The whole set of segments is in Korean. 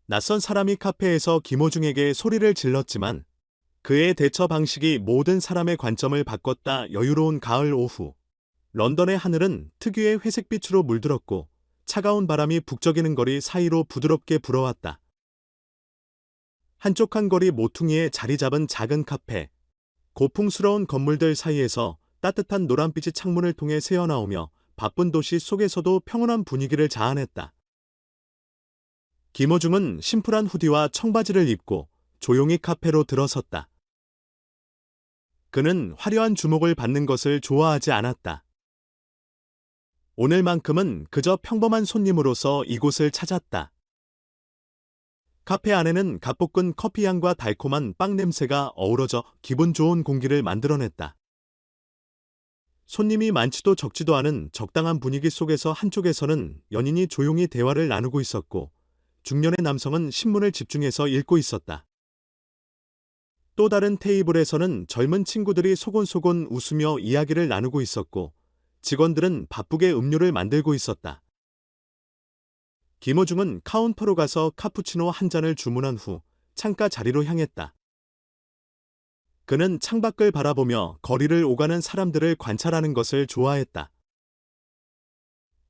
낯선 사람이 카페에서 김호중에게 소리를 질렀지만 그의 대처 방식이 모든 사람의 관점을 바꿨다. 여유로운 가을 오후. 런던의 하늘은 특유의 회색빛으로 물들었고 차가운 바람이 북적이는 거리 사이로 부드럽게 불어왔다. 한쪽 한 거리 모퉁이에 자리 잡은 작은 카페. 고풍스러운 건물들 사이에서 따뜻한 노란빛이 창문을 통해 새어나오며 바쁜 도시 속에서도 평온한 분위기를 자아냈다. 김호중은 심플한 후디와 청바지를 입고 조용히 카페로 들어섰다. 그는 화려한 주목을 받는 것을 좋아하지 않았다. 오늘만큼은 그저 평범한 손님으로서 이곳을 찾았다. 카페 안에는 갓볶은 커피향과 달콤한 빵 냄새가 어우러져 기분 좋은 공기를 만들어냈다. 손님이 많지도 적지도 않은 적당한 분위기 속에서 한쪽에서는 연인이 조용히 대화를 나누고 있었고 중년의 남성은 신문을 집중해서 읽고 있었다. 또 다른 테이블에서는 젊은 친구들이 소곤소곤 웃으며 이야기를 나누고 있었고 직원들은 바쁘게 음료를 만들고 있었다. 김호중은 카운터로 가서 카푸치노 한 잔을 주문한 후 창가 자리로 향했다. 그는 창밖을 바라보며 거리를 오가는 사람들을 관찰하는 것을 좋아했다.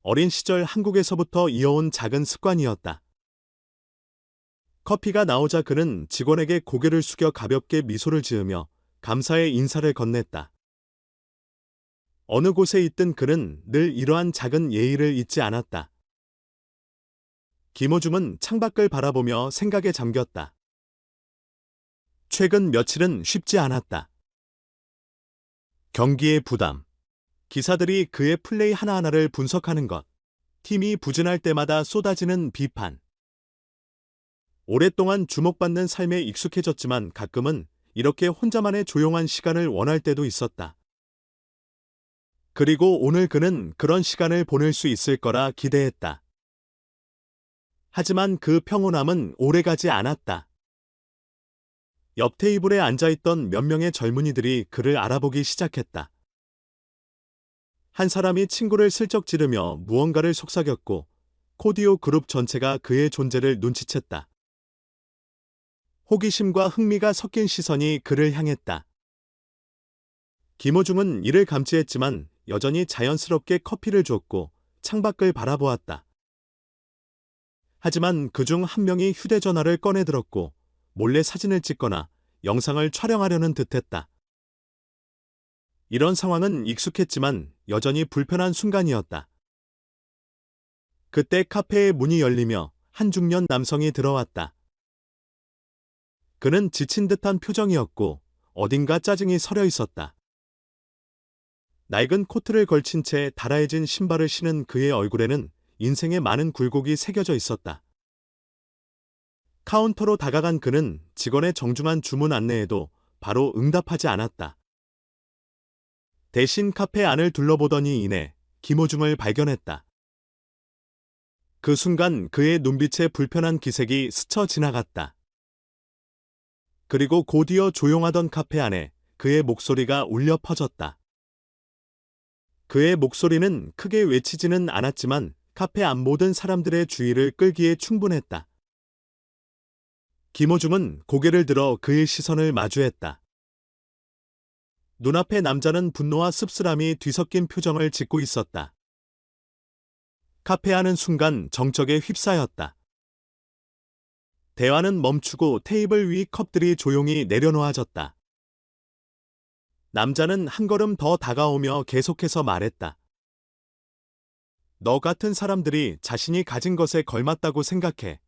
어린 시절 한국에서부터 이어온 작은 습관이었다. 커피가 나오자 그는 직원에게 고개를 숙여 가볍게 미소를 지으며 감사의 인사를 건넸다. 어느 곳에 있든 그는 늘 이러한 작은 예의를 잊지 않았다. 김호중은 창밖을 바라보며 생각에 잠겼다. 최근 며칠은 쉽지 않았다. 경기의 부담, 기사들이 그의 플레이 하나하나를 분석하는 것, 팀이 부진할 때마다 쏟아지는 비판. 오랫동안 주목받는 삶에 익숙해졌지만 가끔은 이렇게 혼자만의 조용한 시간을 원할 때도 있었다. 그리고 오늘 그는 그런 시간을 보낼 수 있을 거라 기대했다. 하지만 그 평온함은 오래가지 않았다. 옆 테이블에 앉아있던 몇 명의 젊은이들이 그를 알아보기 시작했다. 한 사람이 친구를 슬쩍 찌르며 무언가를 속삭였고 코디오 그룹 전체가 그의 존재를 눈치챘다. 호기심과 흥미가 섞인 시선이 그를 향했다. 김호중은 이를 감지했지만 여전히 자연스럽게 커피를 줬고 창밖을 바라보았다. 하지만 그중 한 명이 휴대전화를 꺼내들었고 몰래 사진을 찍거나 영상을 촬영하려는 듯했다. 이런 상황은 익숙했지만 여전히 불편한 순간이었다. 그때 카페의 문이 열리며 한 중년 남성이 들어왔다. 그는 지친 듯한 표정이었고 어딘가 짜증이 서려 있었다. 낡은 코트를 걸친 채 다라해진 신발을 신은 그의 얼굴에는 인생의 많은 굴곡이 새겨져 있었다. 카운터로 다가간 그는 직원의 정중한 주문 안내에도 바로 응답하지 않았다. 대신 카페 안을 둘러보더니 이내 김호중을 발견했다. 그 순간 그의 눈빛에 불편한 기색이 스쳐 지나갔다. 그리고 곧이어 조용하던 카페 안에 그의 목소리가 울려 퍼졌다. 그의 목소리는 크게 외치지는 않았지만 카페 안 모든 사람들의 주의를 끌기에 충분했다. 김호중은 고개를 들어 그의 시선을 마주했다. 눈앞의 남자는 분노와 씁쓸함이 뒤섞인 표정을 짓고 있었다. 카페 안은 순간 정적에 휩싸였다. 대화는 멈추고 테이블 위 컵들이 조용히 내려놓아졌다. 남자는 한 걸음 더 다가오며 계속해서 말했다. 너 같은 사람들이 자신이 가진 것에 걸맞다고 생각해.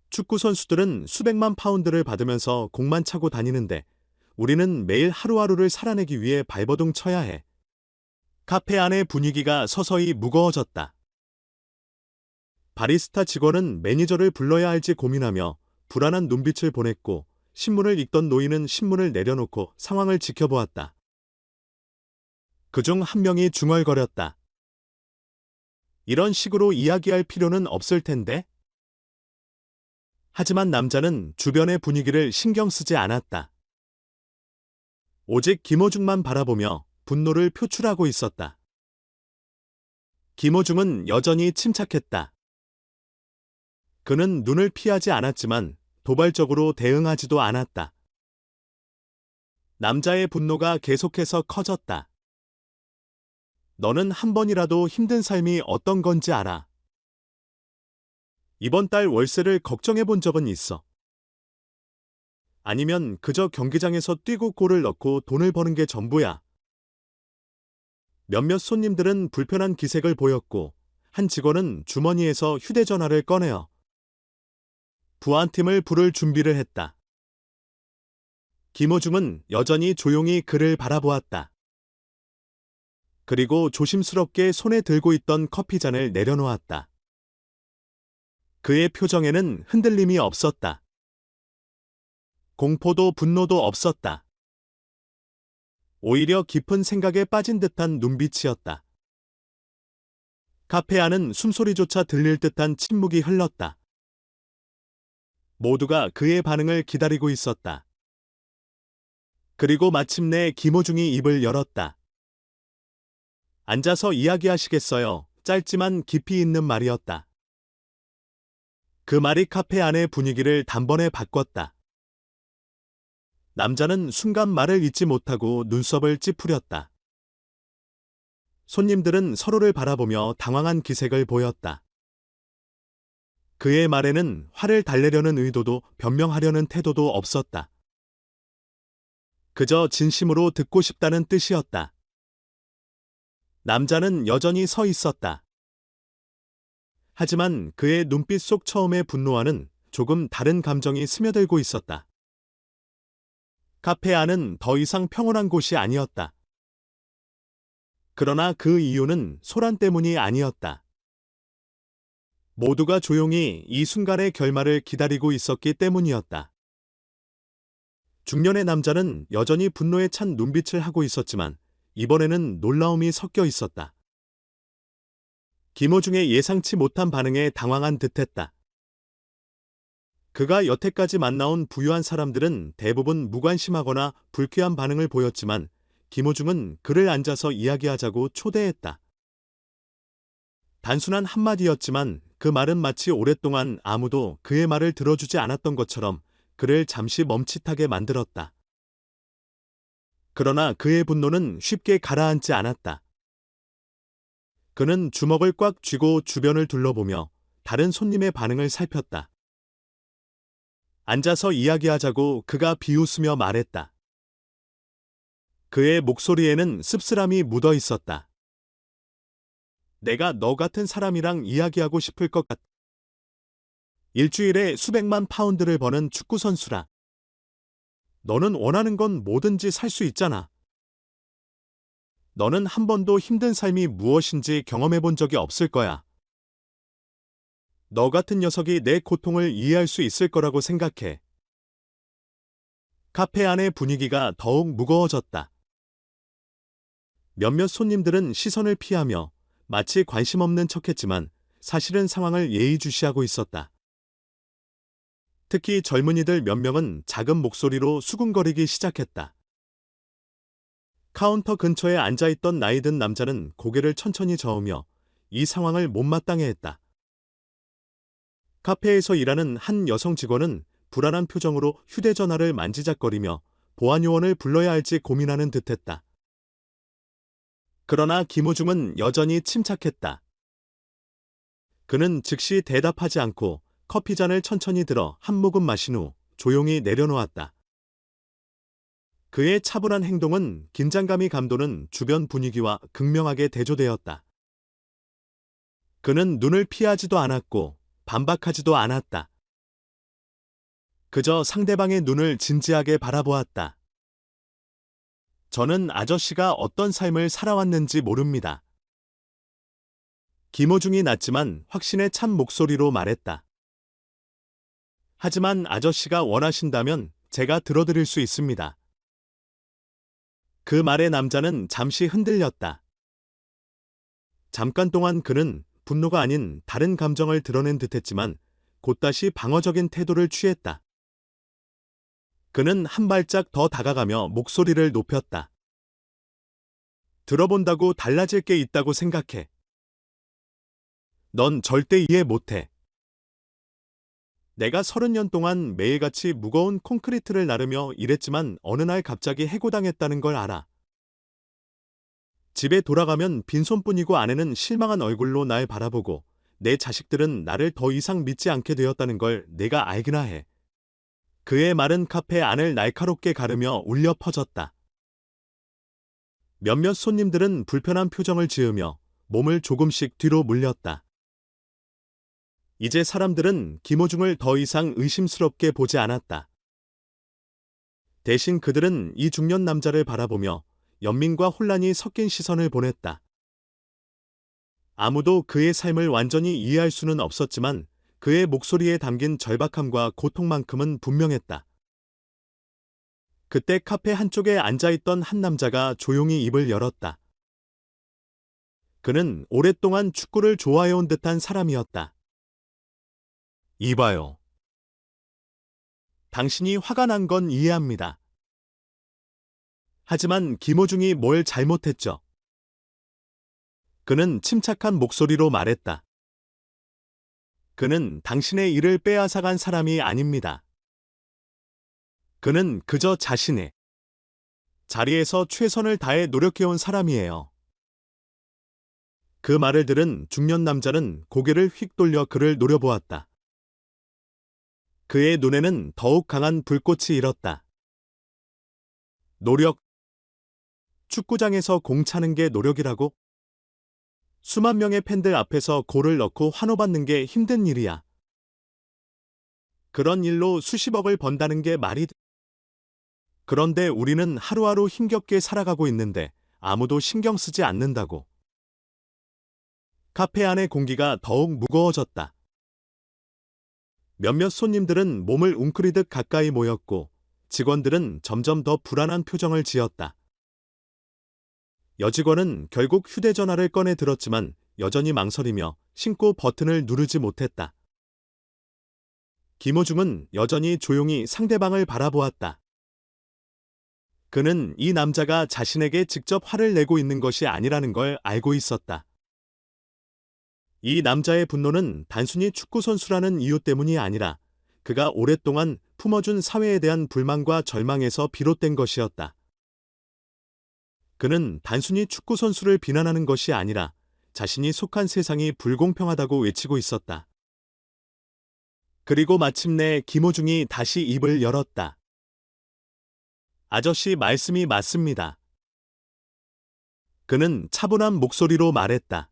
축구 선수들은 수백만 파운드를 받으면서 공만 차고 다니는데 우리는 매일 하루하루를 살아내기 위해 발버둥 쳐야 해. 카페 안의 분위기가 서서히 무거워졌다. 바리스타 직원은 매니저를 불러야 할지 고민하며 불안한 눈빛을 보냈고 신문을 읽던 노인은 신문을 내려놓고 상황을 지켜보았다. 그중 한 명이 중얼거렸다. 이런 식으로 이야기할 필요는 없을 텐데? 하지만 남자는 주변의 분위기를 신경 쓰지 않았다. 오직 김호중만 바라보며 분노를 표출하고 있었다. 김호중은 여전히 침착했다. 그는 눈을 피하지 않았지만 도발적으로 대응하지도 않았다. 남자의 분노가 계속해서 커졌다. 너는 한 번이라도 힘든 삶이 어떤 건지 알아. 이번 달 월세를 걱정해 본 적은 있어. 아니면 그저 경기장에서 뛰고 골을 넣고 돈을 버는 게 전부야. 몇몇 손님들은 불편한 기색을 보였고, 한 직원은 주머니에서 휴대전화를 꺼내어 부안팀을 부를 준비를 했다. 김호중은 여전히 조용히 그를 바라보았다. 그리고 조심스럽게 손에 들고 있던 커피잔을 내려놓았다. 그의 표정에는 흔들림이 없었다. 공포도 분노도 없었다. 오히려 깊은 생각에 빠진 듯한 눈빛이었다. 카페 안은 숨소리조차 들릴 듯한 침묵이 흘렀다. 모두가 그의 반응을 기다리고 있었다. 그리고 마침내 김호중이 입을 열었다. 앉아서 이야기하시겠어요? 짧지만 깊이 있는 말이었다. 그 말이 카페 안의 분위기를 단번에 바꿨다. 남자는 순간 말을 잇지 못하고 눈썹을 찌푸렸다. 손님들은 서로를 바라보며 당황한 기색을 보였다. 그의 말에는 화를 달래려는 의도도 변명하려는 태도도 없었다. 그저 진심으로 듣고 싶다는 뜻이었다. 남자는 여전히 서 있었다. 하지만 그의 눈빛 속 처음의 분노와는 조금 다른 감정이 스며들고 있었다. 카페 안은 더 이상 평온한 곳이 아니었다. 그러나 그 이유는 소란 때문이 아니었다. 모두가 조용히 이 순간의 결말을 기다리고 있었기 때문이었다. 중년의 남자는 여전히 분노에 찬 눈빛을 하고 있었지만 이번에는 놀라움이 섞여 있었다. 김호중의 예상치 못한 반응에 당황한 듯했다. 그가 여태까지 만나온 부유한 사람들은 대부분 무관심하거나 불쾌한 반응을 보였지만 김호중은 그를 앉아서 이야기하자고 초대했다. 단순한 한마디였지만 그 말은 마치 오랫동안 아무도 그의 말을 들어주지 않았던 것처럼 그를 잠시 멈칫하게 만들었다. 그러나 그의 분노는 쉽게 가라앉지 않았다. 그는 주먹을 꽉 쥐고 주변을 둘러보며 다른 손님의 반응을 살폈다. 앉아서 이야기하자고 그가 비웃으며 말했다. 그의 목소리에는 씁쓸함이 묻어 있었다. 내가 너 같은 사람이랑 이야기하고 싶을 것 같다. 일주일에 수백만 파운드를 버는 축구 선수라. 너는 원하는 건 뭐든지 살 수 있잖아. 너는 한 번도 힘든 삶이 무엇인지 경험해 본 적이 없을 거야. 너 같은 녀석이 내 고통을 이해할 수 있을 거라고 생각해. 카페 안의 분위기가 더욱 무거워졌다. 몇몇 손님들은 시선을 피하며 마치 관심 없는 척했지만 사실은 상황을 예의주시하고 있었다. 특히 젊은이들 몇 명은 작은 목소리로 수군거리기 시작했다. 카운터 근처에 앉아있던 나이 든 남자는 고개를 천천히 저으며 이 상황을 못마땅해했다. 카페에서 일하는 한 여성 직원은 불안한 표정으로 휴대전화를 만지작거리며 보안요원을 불러야 할지 고민하는 듯했다. 그러나 김호중은 여전히 침착했다. 그는 즉시 대답하지 않고 커피잔을 천천히 들어 한 모금 마신 후 조용히 내려놓았다. 그의 차분한 행동은 긴장감이 감도는 주변 분위기와 극명하게 대조되었다. 그는 눈을 피하지도 않았고 반박하지도 않았다. 그저 상대방의 눈을 진지하게 바라보았다. 저는 아저씨가 어떤 삶을 살아왔는지 모릅니다. 김호중이 낮지만 확신에 찬 목소리로 말했다. 하지만 아저씨가 원하신다면 제가 들어드릴 수 있습니다. 그 말에 남자는 잠시 흔들렸다. 잠깐 동안 그는 분노가 아닌 다른 감정을 드러낸 듯했지만 곧 다시 방어적인 태도를 취했다. 그는 한 발짝 더 다가가며 목소리를 높였다. 들어본다고 달라질 게 있다고 생각해. 넌 절대 이해 못해. 내가 30년 동안 매일같이 무거운 콘크리트를 나르며 일했지만 어느 날 갑자기 해고당했다는 걸 알아. 집에 돌아가면 빈손뿐이고 아내는 실망한 얼굴로 날 바라보고 내 자식들은 나를 더 이상 믿지 않게 되었다는 걸 내가 알기나 해. 그의 말은 카페 안을 날카롭게 가르며 울려 퍼졌다. 몇몇 손님들은 불편한 표정을 지으며 몸을 조금씩 뒤로 물렸다. 이제 사람들은 김호중을 더 이상 의심스럽게 보지 않았다. 대신 그들은 이 중년 남자를 바라보며 연민과 혼란이 섞인 시선을 보냈다. 아무도 그의 삶을 완전히 이해할 수는 없었지만 그의 목소리에 담긴 절박함과 고통만큼은 분명했다. 그때 카페 한쪽에 앉아있던 한 남자가 조용히 입을 열었다. 그는 오랫동안 축구를 좋아해온 듯한 사람이었다. 이봐요. 당신이 화가 난 건 이해합니다. 하지만 김호중이 뭘 잘못했죠? 그는 침착한 목소리로 말했다. 그는 당신의 일을 빼앗아간 사람이 아닙니다. 그는 그저 자신의 자리에서 최선을 다해 노력해온 사람이에요. 그 말을 들은 중년 남자는 고개를 휙 돌려 그를 노려보았다. 그의 눈에는 더욱 강한 불꽃이 일었다. 노력. 축구장에서 공 차는 게 노력이라고? 수만 명의 팬들 앞에서 골을 넣고 환호받는 게 힘든 일이야. 그런 일로 수십억을 번다는 게 말이 돼. 그런데 우리는 하루하루 힘겹게 살아가고 있는데 아무도 신경 쓰지 않는다고. 카페 안의 공기가 더욱 무거워졌다. 몇몇 손님들은 몸을 웅크리듯 가까이 모였고 직원들은 점점 더 불안한 표정을 지었다. 여직원은 결국 휴대전화를 꺼내 들었지만 여전히 망설이며 신고 버튼을 누르지 못했다. 김호중은 여전히 조용히 상대방을 바라보았다. 그는 이 남자가 자신에게 직접 화를 내고 있는 것이 아니라는 걸 알고 있었다. 이 남자의 분노는 단순히 축구선수라는 이유 때문이 아니라 그가 오랫동안 품어준 사회에 대한 불만과 절망에서 비롯된 것이었다. 그는 단순히 축구선수를 비난하는 것이 아니라 자신이 속한 세상이 불공평하다고 외치고 있었다. 그리고 마침내 김호중이 다시 입을 열었다. 아저씨 말씀이 맞습니다. 그는 차분한 목소리로 말했다.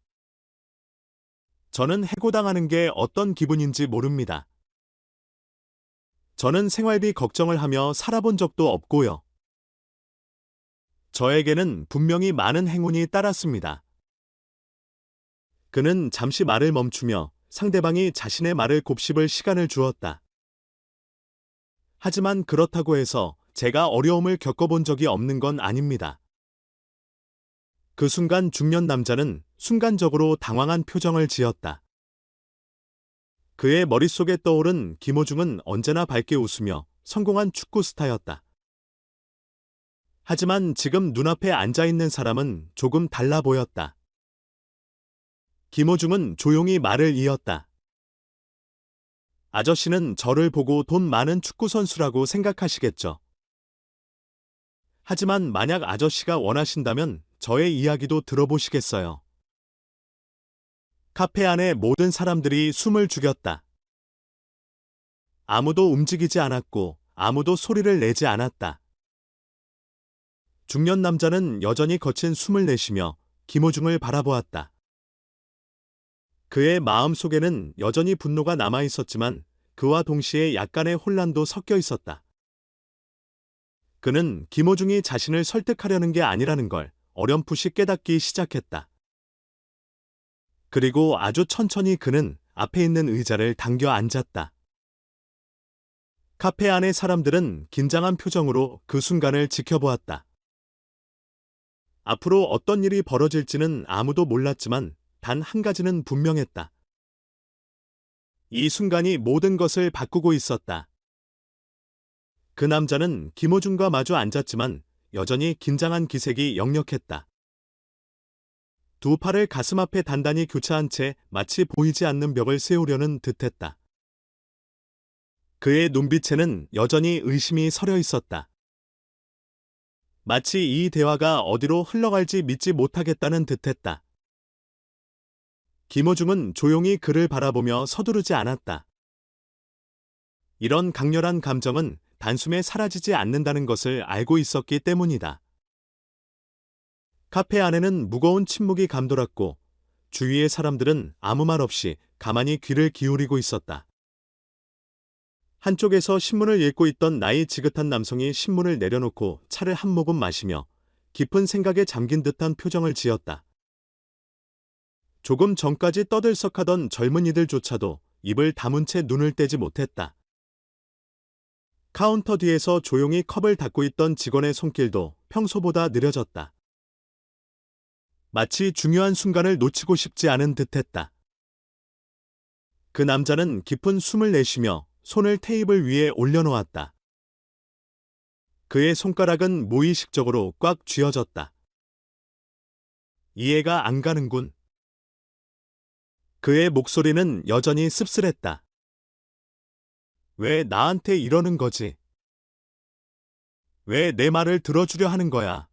저는 해고당하는 게 어떤 기분인지 모릅니다. 저는 생활비 걱정을 하며 살아본 적도 없고요. 저에게는 분명히 많은 행운이 따랐습니다. 그는 잠시 말을 멈추며 상대방이 자신의 말을 곱씹을 시간을 주었다. 하지만 그렇다고 해서 제가 어려움을 겪어본 적이 없는 건 아닙니다. 그 순간 중년 남자는 순간적으로 당황한 표정을 지었다. 그의 머릿속에 떠오른 김호중은 언제나 밝게 웃으며 성공한 축구 스타였다. 하지만 지금 눈앞에 앉아있는 사람은 조금 달라 보였다. 김호중은 조용히 말을 이었다. 아저씨는 저를 보고 돈 많은 축구선수라고 생각하시겠죠. 하지만 만약 아저씨가 원하신다면 저의 이야기도 들어보시겠어요. 카페 안의 모든 사람들이 숨을 죽였다. 아무도 움직이지 않았고 아무도 소리를 내지 않았다. 중년 남자는 여전히 거친 숨을 내쉬며 김호중을 바라보았다. 그의 마음속에는 여전히 분노가 남아있었지만 그와 동시에 약간의 혼란도 섞여 있었다. 그는 김호중이 자신을 설득하려는 게 아니라는 걸 어렴풋이 깨닫기 시작했다. 그리고 아주 천천히 그는 앞에 있는 의자를 당겨 앉았다. 카페 안의 사람들은 긴장한 표정으로 그 순간을 지켜보았다. 앞으로 어떤 일이 벌어질지는 아무도 몰랐지만 단 한 가지는 분명했다. 이 순간이 모든 것을 바꾸고 있었다. 그 남자는 김호중과 마주 앉았지만 여전히 긴장한 기색이 역력했다. 두 팔을 가슴 앞에 단단히 교차한 채 마치 보이지 않는 벽을 세우려는 듯했다. 그의 눈빛에는 여전히 의심이 서려 있었다. 마치 이 대화가 어디로 흘러갈지 믿지 못하겠다는 듯했다. 김호중은 조용히 그를 바라보며 서두르지 않았다. 이런 강렬한 감정은 단숨에 사라지지 않는다는 것을 알고 있었기 때문이다. 카페 안에는 무거운 침묵이 감돌았고 주위의 사람들은 아무 말 없이 가만히 귀를 기울이고 있었다. 한쪽에서 신문을 읽고 있던 나이 지긋한 남성이 신문을 내려놓고 차를 한 모금 마시며 깊은 생각에 잠긴 듯한 표정을 지었다. 조금 전까지 떠들썩하던 젊은이들조차도 입을 다문 채 눈을 떼지 못했다. 카운터 뒤에서 조용히 컵을 닫고 있던 직원의 손길도 평소보다 느려졌다. 마치 중요한 순간을 놓치고 싶지 않은 듯했다. 그 남자는 깊은 숨을 내쉬며 손을 테이블 위에 올려놓았다. 그의 손가락은 무의식적으로 꽉 쥐어졌다. 이해가 안 가는군. 그의 목소리는 여전히 씁쓸했다. 왜 나한테 이러는 거지? 왜 내 말을 들어주려 하는 거야?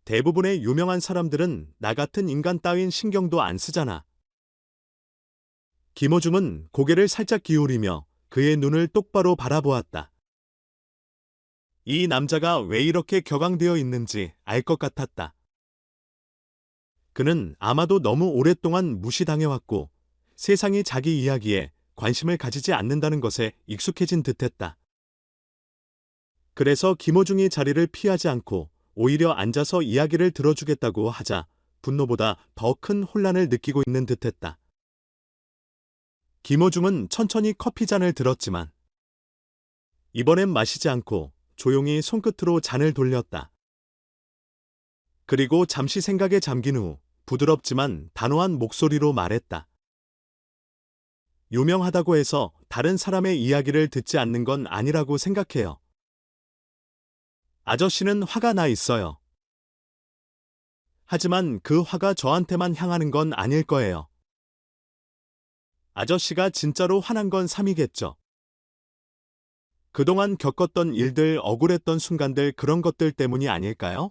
대부분의 유명한 사람들은 나 같은 인간 따윈 신경도 안 쓰잖아. 김호중은 고개를 살짝 기울이며 그의 눈을 똑바로 바라보았다. 이 남자가 왜 이렇게 격앙되어 있는지 알 것 같았다. 그는 아마도 너무 오랫동안 무시당해왔고 세상이 자기 이야기에 관심을 가지지 않는다는 것에 익숙해진 듯했다. 그래서 김호중이 자리를 피하지 않고 오히려 앉아서 이야기를 들어주겠다고 하자 분노보다 더 큰 혼란을 느끼고 있는 듯했다. 김호중은 천천히 커피잔을 들었지만 이번엔 마시지 않고 조용히 손끝으로 잔을 돌렸다. 그리고 잠시 생각에 잠긴 후 부드럽지만 단호한 목소리로 말했다. 유명하다고 해서 다른 사람의 이야기를 듣지 않는 건 아니라고 생각해요. 아저씨는 화가 나 있어요. 하지만 그 화가 저한테만 향하는 건 아닐 거예요. 아저씨가 진짜로 화난 건 3이겠죠. 그동안 겪었던 일들, 억울했던 순간들 그런 것들 때문이 아닐까요?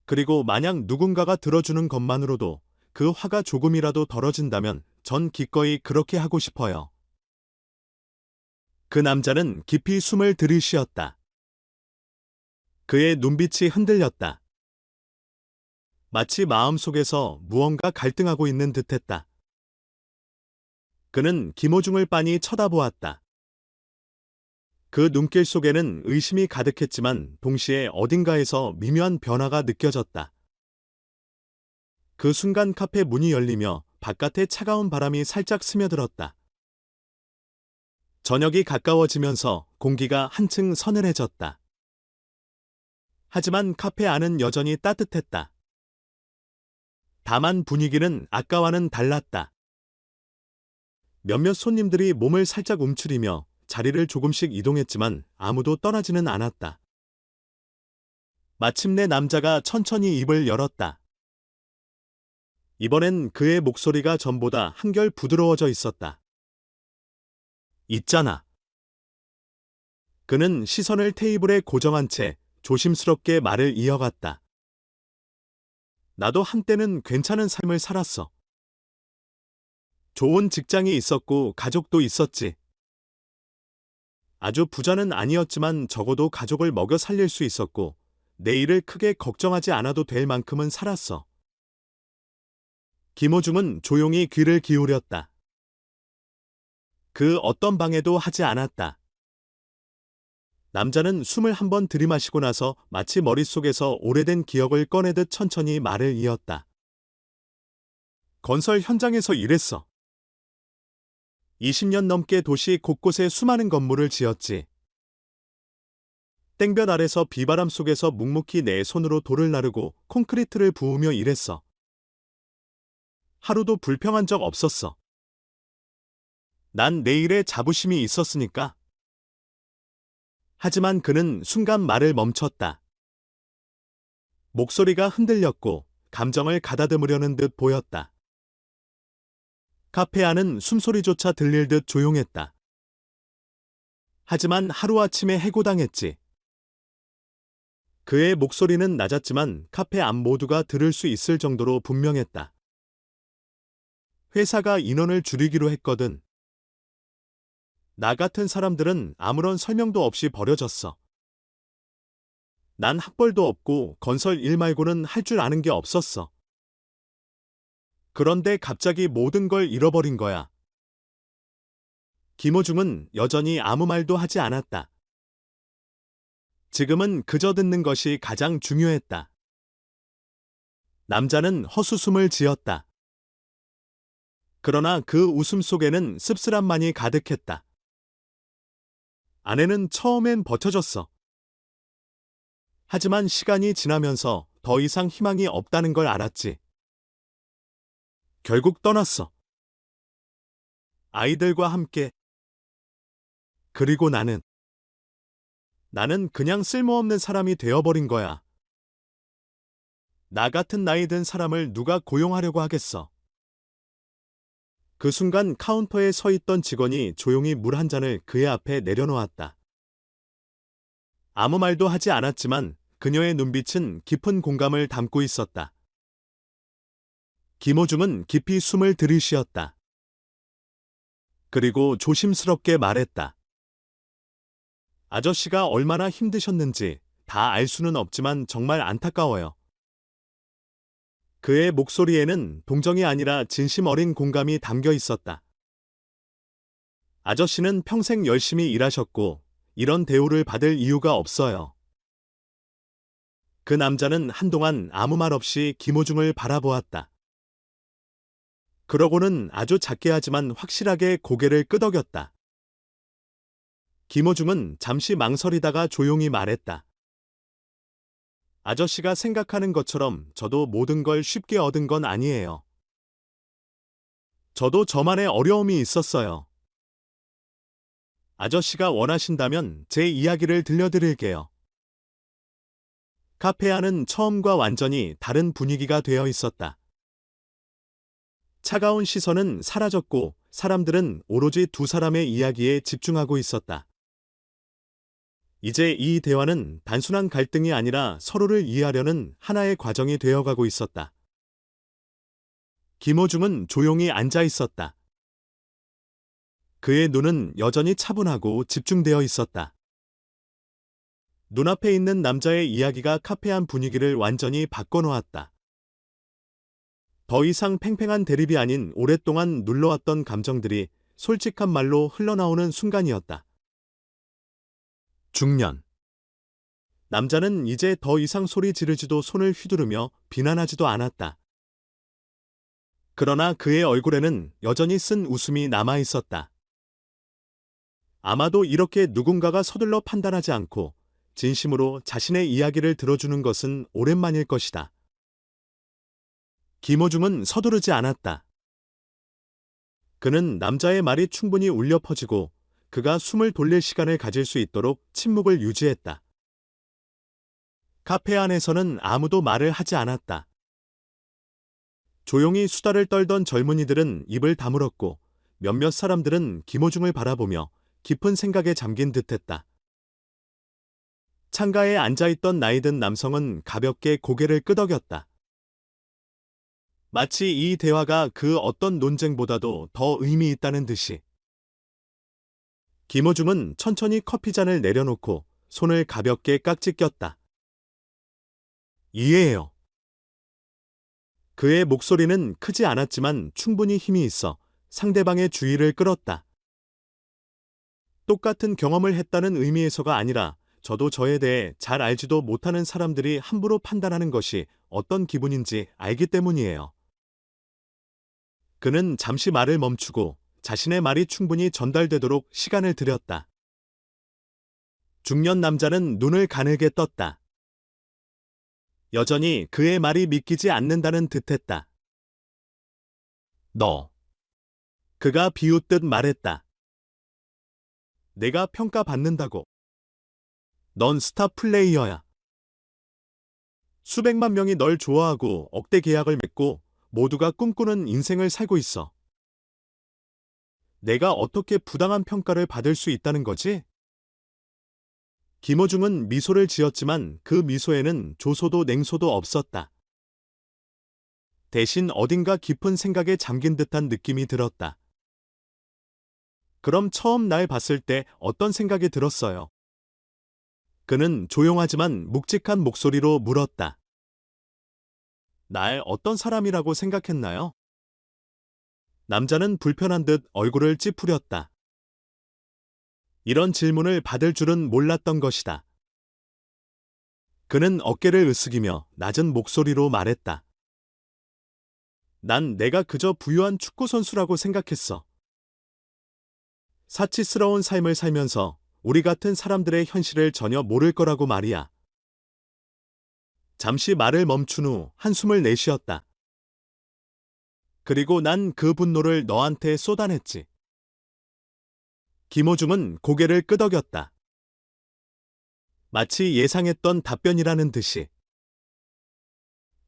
그리고 만약 누군가가 들어주는 것만으로도 그 화가 조금이라도 덜어진다면 전 기꺼이 그렇게 하고 싶어요. 그 남자는 깊이 숨을 들이쉬었다. 그의 눈빛이 흔들렸다. 마치 마음속에서 무언가 갈등하고 있는 듯했다. 그는 김호중을 빤히 쳐다보았다. 그 눈길 속에는 의심이 가득했지만 동시에 어딘가에서 미묘한 변화가 느껴졌다. 그 순간 카페 문이 열리며 바깥에 차가운 바람이 살짝 스며들었다. 저녁이 가까워지면서 공기가 한층 서늘해졌다. 하지만 카페 안은 여전히 따뜻했다. 다만 분위기는 아까와는 달랐다. 몇몇 손님들이 몸을 살짝 움츠리며 자리를 조금씩 이동했지만 아무도 떠나지는 않았다. 마침내 남자가 천천히 입을 열었다. 이번엔 그의 목소리가 전보다 한결 부드러워져 있었다. 있잖아. 그는 시선을 테이블에 고정한 채 조심스럽게 말을 이어갔다. 나도 한때는 괜찮은 삶을 살았어. 좋은 직장이 있었고 가족도 있었지. 아주 부자는 아니었지만 적어도 가족을 먹여 살릴 수 있었고 내일을 크게 걱정하지 않아도 될 만큼은 살았어. 김호중은 조용히 귀를 기울였다. 그 어떤 방해도 하지 않았다. 남자는 숨을 한번 들이마시고 나서 마치 머릿속에서 오래된 기억을 꺼내듯 천천히 말을 이었다. 건설 현장에서 일했어. 20년 넘게 도시 곳곳에 수많은 건물을 지었지. 땡볕 아래서 비바람 속에서 묵묵히 내 손으로 돌을 나르고 콘크리트를 부으며 일했어. 하루도 불평한 적 없었어. 난 내 일에 자부심이 있었으니까. 하지만 그는 순간 말을 멈췄다. 목소리가 흔들렸고 감정을 가다듬으려는 듯 보였다. 카페 안은 숨소리조차 들릴 듯 조용했다. 하지만 하루아침에 해고당했지. 그의 목소리는 낮았지만 카페 안 모두가 들을 수 있을 정도로 분명했다. 회사가 인원을 줄이기로 했거든. 나 같은 사람들은 아무런 설명도 없이 버려졌어. 난 학벌도 없고 건설 일 말고는 할 줄 아는 게 없었어. 그런데 갑자기 모든 걸 잃어버린 거야. 김호중은 여전히 아무 말도 하지 않았다. 지금은 그저 듣는 것이 가장 중요했다. 남자는 헛웃음을 지었다. 그러나 그 웃음 속에는 씁쓸함만이 가득했다. 아내는 처음엔 버텨줬어. 하지만 시간이 지나면서 더 이상 희망이 없다는 걸 알았지. 결국 떠났어. 아이들과 함께. 그리고 나는 그냥 쓸모없는 사람이 되어버린 거야. 나 같은 나이 든 사람을 누가 고용하려고 하겠어. 그 순간 카운터에 서 있던 직원이 조용히 물 한 잔을 그의 앞에 내려놓았다. 아무 말도 하지 않았지만 그녀의 눈빛은 깊은 공감을 담고 있었다. 김호중은 깊이 숨을 들이쉬었다. 그리고 조심스럽게 말했다. 아저씨가 얼마나 힘드셨는지 다 알 수는 없지만 정말 안타까워요. 그의 목소리에는 동정이 아니라 진심 어린 공감이 담겨 있었다. 아저씨는 평생 열심히 일하셨고 이런 대우를 받을 이유가 없어요. 그 남자는 한동안 아무 말 없이 김호중을 바라보았다. 그러고는 아주 작게 하지만 확실하게 고개를 끄덕였다. 김호중은 잠시 망설이다가 조용히 말했다. 아저씨가 생각하는 것처럼 저도 모든 걸 쉽게 얻은 건 아니에요. 저도 저만의 어려움이 있었어요. 아저씨가 원하신다면 제 이야기를 들려드릴게요. 카페 안은 처음과 완전히 다른 분위기가 되어 있었다. 차가운 시선은 사라졌고 사람들은 오로지 두 사람의 이야기에 집중하고 있었다. 이제 이 대화는 단순한 갈등이 아니라 서로를 이해하려는 하나의 과정이 되어가고 있었다. 김호중은 조용히 앉아 있었다. 그의 눈은 여전히 차분하고 집중되어 있었다. 눈앞에 있는 남자의 이야기가 카페 안 분위기를 완전히 바꿔놓았다. 더 이상 팽팽한 대립이 아닌 오랫동안 눌러왔던 감정들이 솔직한 말로 흘러나오는 순간이었다. 중년. 남자는 이제 더 이상 소리 지르지도 손을 휘두르며 비난하지도 않았다. 그러나 그의 얼굴에는 여전히 쓴 웃음이 남아 있었다. 아마도 이렇게 누군가가 서둘러 판단하지 않고 진심으로 자신의 이야기를 들어주는 것은 오랜만일 것이다. 김호중은 서두르지 않았다. 그는 남자의 말이 충분히 울려 퍼지고 그가 숨을 돌릴 시간을 가질 수 있도록 침묵을 유지했다. 카페 안에서는 아무도 말을 하지 않았다. 조용히 수다를 떨던 젊은이들은 입을 다물었고 몇몇 사람들은 김호중을 바라보며 깊은 생각에 잠긴 듯했다. 창가에 앉아있던 나이든 남성은 가볍게 고개를 끄덕였다. 마치 이 대화가 그 어떤 논쟁보다도 더 의미 있다는 듯이. 김호중은 천천히 커피잔을 내려놓고 손을 가볍게 깍지 꼈다. 이해해요. 그의 목소리는 크지 않았지만 충분히 힘이 있어 상대방의 주의를 끌었다. 똑같은 경험을 했다는 의미에서가 아니라 저도 저에 대해 잘 알지도 못하는 사람들이 함부로 판단하는 것이 어떤 기분인지 알기 때문이에요. 그는 잠시 말을 멈추고 자신의 말이 충분히 전달되도록 시간을 들였다. 중년 남자는 눈을 가늘게 떴다. 여전히 그의 말이 믿기지 않는다는 듯했다. 너. 그가 비웃듯 말했다. 내가 평가받는다고. 넌 스타 플레이어야. 수백만 명이 널 좋아하고 억대 계약을 맺고 모두가 꿈꾸는 인생을 살고 있어. 내가 어떻게 부당한 평가를 받을 수 있다는 거지? 김호중은 미소를 지었지만 그 미소에는 조소도 냉소도 없었다. 대신 어딘가 깊은 생각에 잠긴 듯한 느낌이 들었다. 그럼 처음 날 봤을 때 어떤 생각이 들었어요? 그는 조용하지만 묵직한 목소리로 물었다. 날 어떤 사람이라고 생각했나요? 남자는 불편한 듯 얼굴을 찌푸렸다. 이런 질문을 받을 줄은 몰랐던 것이다. 그는 어깨를 으쓱이며 낮은 목소리로 말했다. 난 내가 그저 부유한 축구선수라고 생각했어. 사치스러운 삶을 살면서 우리 같은 사람들의 현실을 전혀 모를 거라고 말이야. 잠시 말을 멈춘 후 한숨을 내쉬었다. 그리고 난 그 분노를 너한테 쏟아냈지. 김호중은 고개를 끄덕였다. 마치 예상했던 답변이라는 듯이.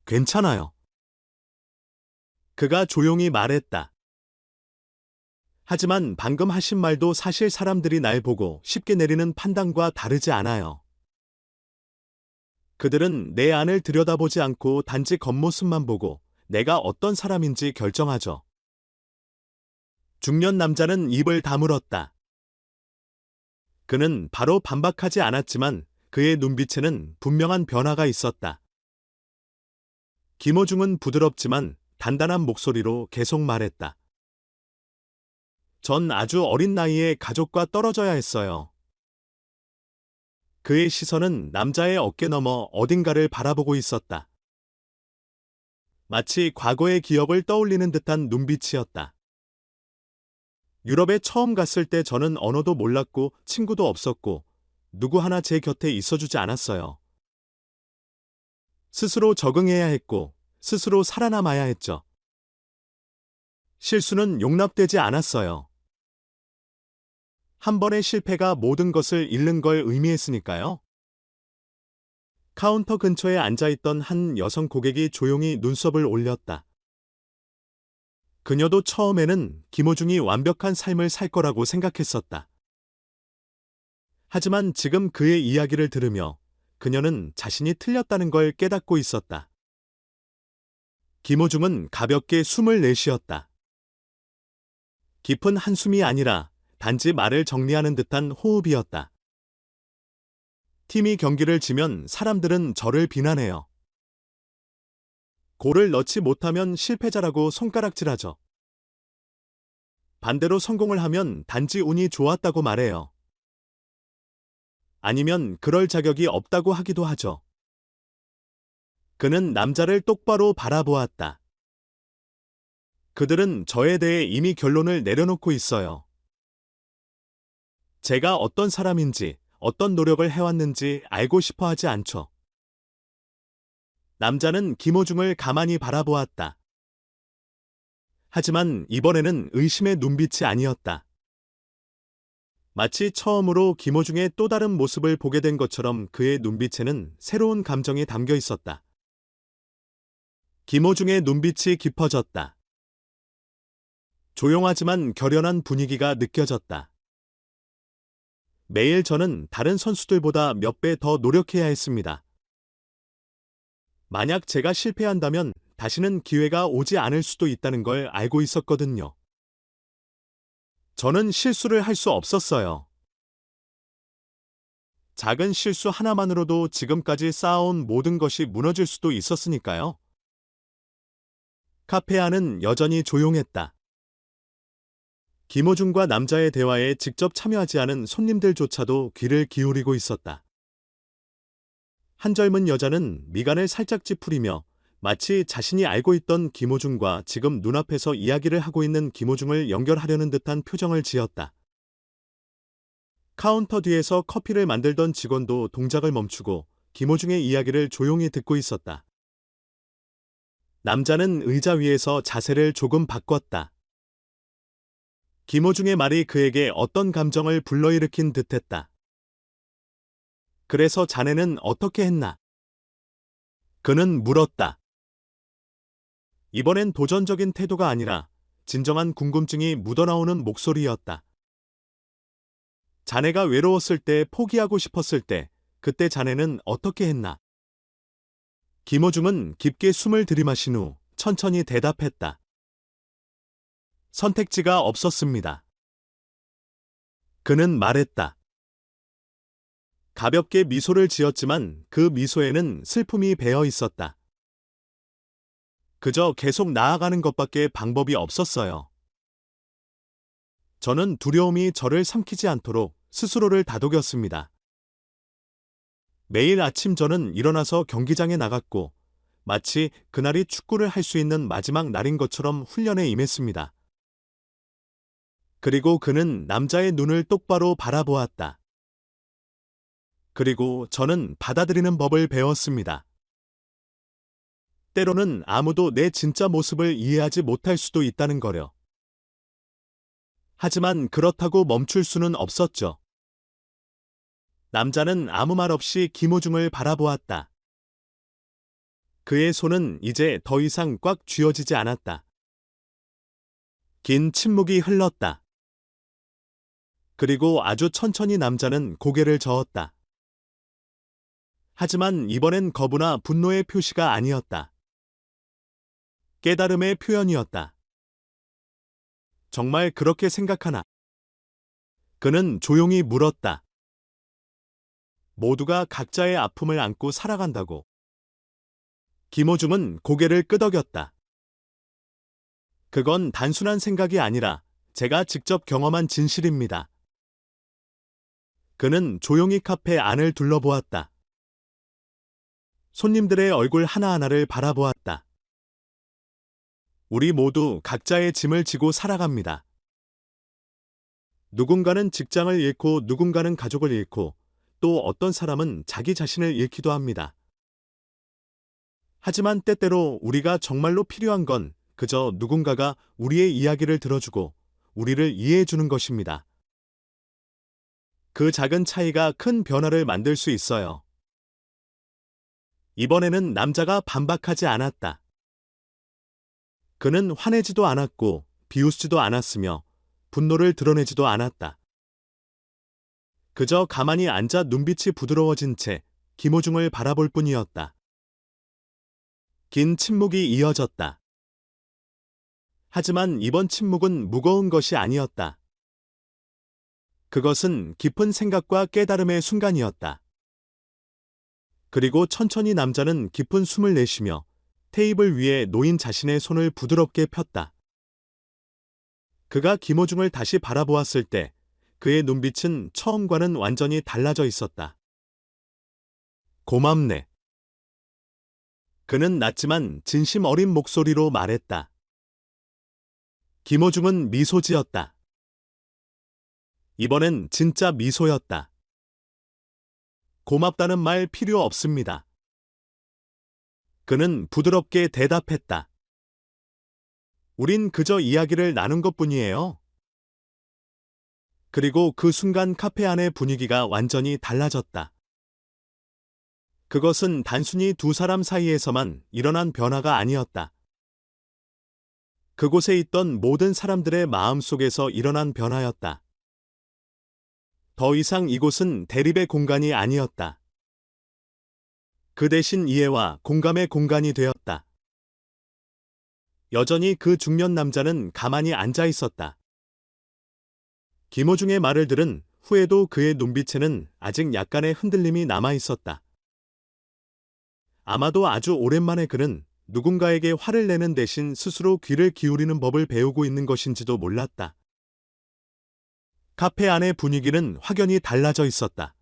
괜찮아요. 그가 조용히 말했다. 하지만 방금 하신 말도 사실 사람들이 날 보고 쉽게 내리는 판단과 다르지 않아요. 그들은 내 안을 들여다보지 않고 단지 겉모습만 보고 내가 어떤 사람인지 결정하죠. 중년 남자는 입을 다물었다. 그는 바로 반박하지 않았지만 그의 눈빛에는 분명한 변화가 있었다. 김호중은 부드럽지만 단단한 목소리로 계속 말했다. 전 아주 어린 나이에 가족과 떨어져야 했어요. 그의 시선은 남자의 어깨 너머 어딘가를 바라보고 있었다. 마치 과거의 기억을 떠올리는 듯한 눈빛이었다. 유럽에 처음 갔을 때 저는 언어도 몰랐고 친구도 없었고 누구 하나 제 곁에 있어주지 않았어요. 스스로 적응해야 했고 스스로 살아남아야 했죠. 실수는 용납되지 않았어요. 한 번의 실패가 모든 것을 잃는 걸 의미했으니까요. 카운터 근처에 앉아있던 한 여성 고객이 조용히 눈썹을 올렸다. 그녀도 처음에는 김호중이 완벽한 삶을 살 거라고 생각했었다. 하지만 지금 그의 이야기를 들으며 그녀는 자신이 틀렸다는 걸 깨닫고 있었다. 김호중은 가볍게 숨을 내쉬었다. 깊은 한숨이 아니라 단지 말을 정리하는 듯한 호흡이었다. 팀이 경기를 지면 사람들은 저를 비난해요. 골을 넣지 못하면 실패자라고 손가락질하죠. 반대로 성공을 하면 단지 운이 좋았다고 말해요. 아니면 그럴 자격이 없다고 하기도 하죠. 그는 남자를 똑바로 바라보았다. 그들은 저에 대해 이미 결론을 내려놓고 있어요. 제가 어떤 사람인지, 어떤 노력을 해왔는지 알고 싶어 하지 않죠. 남자는 김호중을 가만히 바라보았다. 하지만 이번에는 의심의 눈빛이 아니었다. 마치 처음으로 김호중의 또 다른 모습을 보게 된 것처럼 그의 눈빛에는 새로운 감정이 담겨 있었다. 김호중의 눈빛이 깊어졌다. 조용하지만 결연한 분위기가 느껴졌다. 매일 저는 다른 선수들보다 몇 배 더 노력해야 했습니다. 만약 제가 실패한다면 다시는 기회가 오지 않을 수도 있다는 걸 알고 있었거든요. 저는 실수를 할 수 없었어요. 작은 실수 하나만으로도 지금까지 쌓아온 모든 것이 무너질 수도 있었으니까요. 카페 안은 여전히 조용했다. 김호중과 남자의 대화에 직접 참여하지 않은 손님들조차도 귀를 기울이고 있었다. 한 젊은 여자는 미간을 살짝 찌푸리며 마치 자신이 알고 있던 김호중과 지금 눈앞에서 이야기를 하고 있는 김호중을 연결하려는 듯한 표정을 지었다. 카운터 뒤에서 커피를 만들던 직원도 동작을 멈추고 김호중의 이야기를 조용히 듣고 있었다. 남자는 의자 위에서 자세를 조금 바꿨다. 김호중의 말이 그에게 어떤 감정을 불러일으킨 듯했다. 그래서 자네는 어떻게 했나? 그는 물었다. 이번엔 도전적인 태도가 아니라 진정한 궁금증이 묻어나오는 목소리였다. 자네가 외로웠을 때, 포기하고 싶었을 때, 그때 자네는 어떻게 했나? 김호중은 깊게 숨을 들이마신 후 천천히 대답했다. 선택지가 없었습니다. 그는 말했다. 가볍게 미소를 지었지만 그 미소에는 슬픔이 배어 있었다. 그저 계속 나아가는 것밖에 방법이 없었어요. 저는 두려움이 저를 삼키지 않도록 스스로를 다독였습니다. 매일 아침 저는 일어나서 경기장에 나갔고 마치 그날이 축구를 할 수 있는 마지막 날인 것처럼 훈련에 임했습니다. 그리고 그는 남자의 눈을 똑바로 바라보았다. 그리고 저는 받아들이는 법을 배웠습니다. 때로는 아무도 내 진짜 모습을 이해하지 못할 수도 있다는 거려. 하지만 그렇다고 멈출 수는 없었죠. 남자는 아무 말 없이 김호중을 바라보았다. 그의 손은 이제 더 이상 꽉 쥐어지지 않았다. 긴 침묵이 흘렀다. 그리고 아주 천천히 남자는 고개를 저었다. 하지만 이번엔 거부나 분노의 표시가 아니었다. 깨달음의 표현이었다. 정말 그렇게 생각하나? 그는 조용히 물었다. 모두가 각자의 아픔을 안고 살아간다고. 김호중은 고개를 끄덕였다. 그건 단순한 생각이 아니라 제가 직접 경험한 진실입니다. 그는 조용히 카페 안을 둘러보았다. 손님들의 얼굴 하나하나를 바라보았다. 우리 모두 각자의 짐을 지고 살아갑니다. 누군가는 직장을 잃고 누군가는 가족을 잃고 또 어떤 사람은 자기 자신을 잃기도 합니다. 하지만 때때로 우리가 정말로 필요한 건 그저 누군가가 우리의 이야기를 들어주고 우리를 이해해주는 것입니다. 그 작은 차이가 큰 변화를 만들 수 있어요. 이번에는 남자가 반박하지 않았다. 그는 화내지도 않았고 비웃지도 않았으며 분노를 드러내지도 않았다. 그저 가만히 앉아 눈빛이 부드러워진 채 김호중을 바라볼 뿐이었다. 긴 침묵이 이어졌다. 하지만 이번 침묵은 무거운 것이 아니었다. 그것은 깊은 생각과 깨달음의 순간이었다. 그리고 천천히 남자는 깊은 숨을 내쉬며 테이블 위에 놓인 자신의 손을 부드럽게 폈다. 그가 김호중을 다시 바라보았을 때 그의 눈빛은 처음과는 완전히 달라져 있었다. 고맙네. 그는 낮지만 진심 어린 목소리로 말했다. 김호중은 미소 지었다. 이번엔 진짜 미소였다. 고맙다는 말 필요 없습니다. 그는 부드럽게 대답했다. 우린 그저 이야기를 나눈 것뿐이에요. 그리고 그 순간 카페 안의 분위기가 완전히 달라졌다. 그것은 단순히 두 사람 사이에서만 일어난 변화가 아니었다. 그곳에 있던 모든 사람들의 마음 속에서 일어난 변화였다. 더 이상 이곳은 대립의 공간이 아니었다. 그 대신 이해와 공감의 공간이 되었다. 여전히 그 중년 남자는 가만히 앉아 있었다. 김호중의 말을 들은 후에도 그의 눈빛에는 아직 약간의 흔들림이 남아 있었다. 아마도 아주 오랜만에 그는 누군가에게 화를 내는 대신 스스로 귀를 기울이는 법을 배우고 있는 것인지도 몰랐다. 카페 안의 분위기는 확연히 달라져 있었다.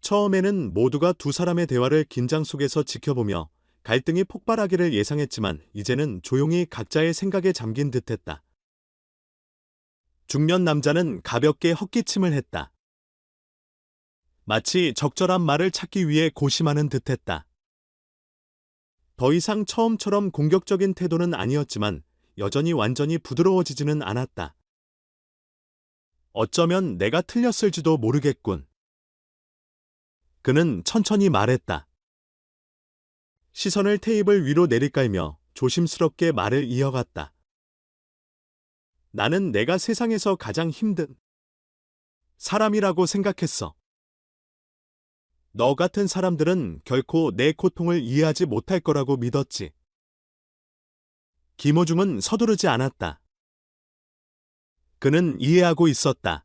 처음에는 모두가 두 사람의 대화를 긴장 속에서 지켜보며 갈등이 폭발하기를 예상했지만 이제는 조용히 각자의 생각에 잠긴 듯했다. 중년 남자는 가볍게 헛기침을 했다. 마치 적절한 말을 찾기 위해 고심하는 듯했다. 더 이상 처음처럼 공격적인 태도는 아니었지만 여전히 완전히 부드러워지지는 않았다. 어쩌면 내가 틀렸을지도 모르겠군. 그는 천천히 말했다. 시선을 테이블 위로 내리깔며 조심스럽게 말을 이어갔다. 나는 내가 세상에서 가장 힘든 사람이라고 생각했어. 너 같은 사람들은 결코 내 고통을 이해하지 못할 거라고 믿었지. 김호중은 서두르지 않았다. 그는 이해하고 있었다.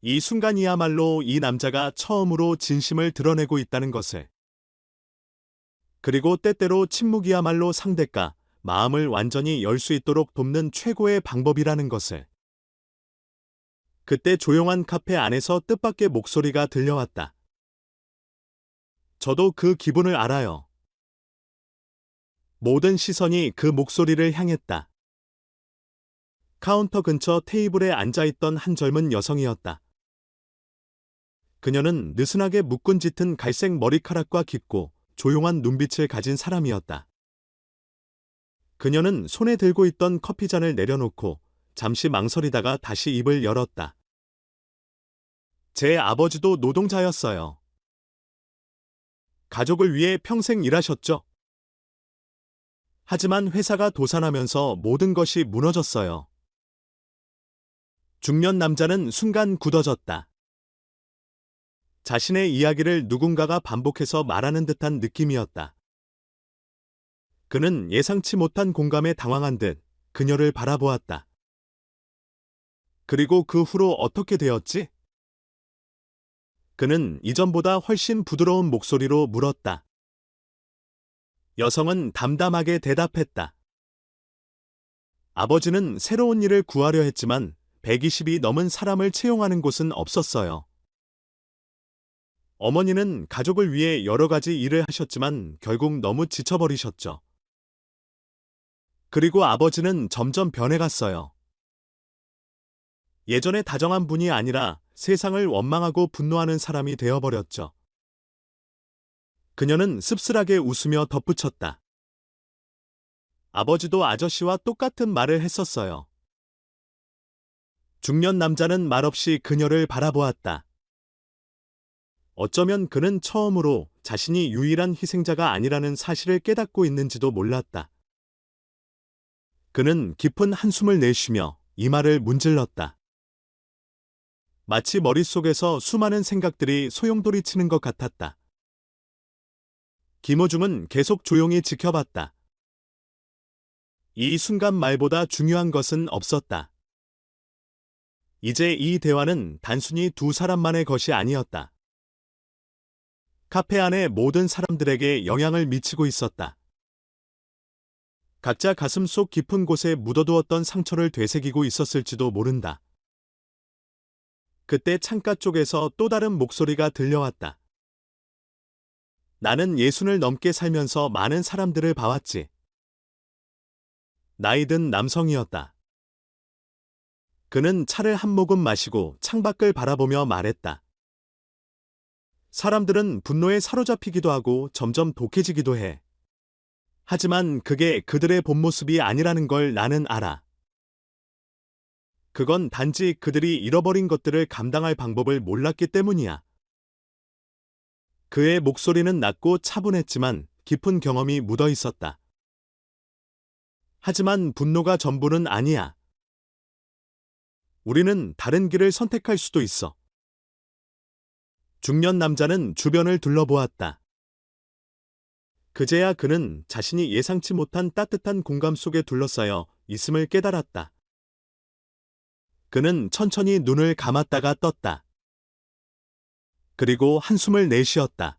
이 순간이야말로 이 남자가 처음으로 진심을 드러내고 있다는 것을. 그리고 때때로 침묵이야말로 상대가 마음을 완전히 열 수 있도록 돕는 최고의 방법이라는 것을. 그때 조용한 카페 안에서 뜻밖의 목소리가 들려왔다. 저도 그 기분을 알아요. 모든 시선이 그 목소리를 향했다. 카운터 근처 테이블에 앉아있던 한 젊은 여성이었다. 그녀는 느슨하게 묶은 짙은 갈색 머리카락과 깊고 조용한 눈빛을 가진 사람이었다. 그녀는 손에 들고 있던 커피잔을 내려놓고 잠시 망설이다가 다시 입을 열었다. 제 아버지도 노동자였어요. 가족을 위해 평생 일하셨죠. 하지만 회사가 도산하면서 모든 것이 무너졌어요. 중년 남자는 순간 굳어졌다. 자신의 이야기를 누군가가 반복해서 말하는 듯한 느낌이었다. 그는 예상치 못한 공감에 당황한 듯 그녀를 바라보았다. 그리고 그 후로 어떻게 되었지? 그는 이전보다 훨씬 부드러운 목소리로 물었다. 여성은 담담하게 대답했다. 아버지는 새로운 일을 구하려 했지만 120이 넘은 사람을 채용하는 곳은 없었어요. 어머니는 가족을 위해 여러 가지 일을 하셨지만 결국 너무 지쳐버리셨죠. 그리고 아버지는 점점 변해갔어요. 예전에 다정한 분이 아니라 세상을 원망하고 분노하는 사람이 되어버렸죠. 그녀는 씁쓸하게 웃으며 덧붙였다. 아버지도 아저씨와 똑같은 말을 했었어요. 중년 남자는 말없이 그녀를 바라보았다. 어쩌면 그는 처음으로 자신이 유일한 희생자가 아니라는 사실을 깨닫고 있는지도 몰랐다. 그는 깊은 한숨을 내쉬며 이마를 문질렀다. 마치 머릿속에서 수많은 생각들이 소용돌이치는 것 같았다. 김호중은 계속 조용히 지켜봤다. 이 순간 말보다 중요한 것은 없었다. 이제 이 대화는 단순히 두 사람만의 것이 아니었다. 카페 안의 모든 사람들에게 영향을 미치고 있었다. 각자 가슴속 깊은 곳에 묻어두었던 상처를 되새기고 있었을지도 모른다. 그때 창가 쪽에서 또 다른 목소리가 들려왔다. 나는 60을 넘게 살면서 많은 사람들을 봐왔지. 나이 든 남성이었다. 그는 차를 한 모금 마시고 창밖을 바라보며 말했다. 사람들은 분노에 사로잡히기도 하고 점점 독해지기도 해. 하지만 그게 그들의 본 모습이 아니라는 걸 나는 알아. 그건 단지 그들이 잃어버린 것들을 감당할 방법을 몰랐기 때문이야. 그의 목소리는 낮고 차분했지만 깊은 경험이 묻어 있었다. 하지만 분노가 전부는 아니야. 우리는 다른 길을 선택할 수도 있어. 중년 남자는 주변을 둘러보았다. 그제야 그는 자신이 예상치 못한 따뜻한 공감 속에 둘러싸여 있음을 깨달았다. 그는 천천히 눈을 감았다가 떴다. 그리고 한숨을 내쉬었다.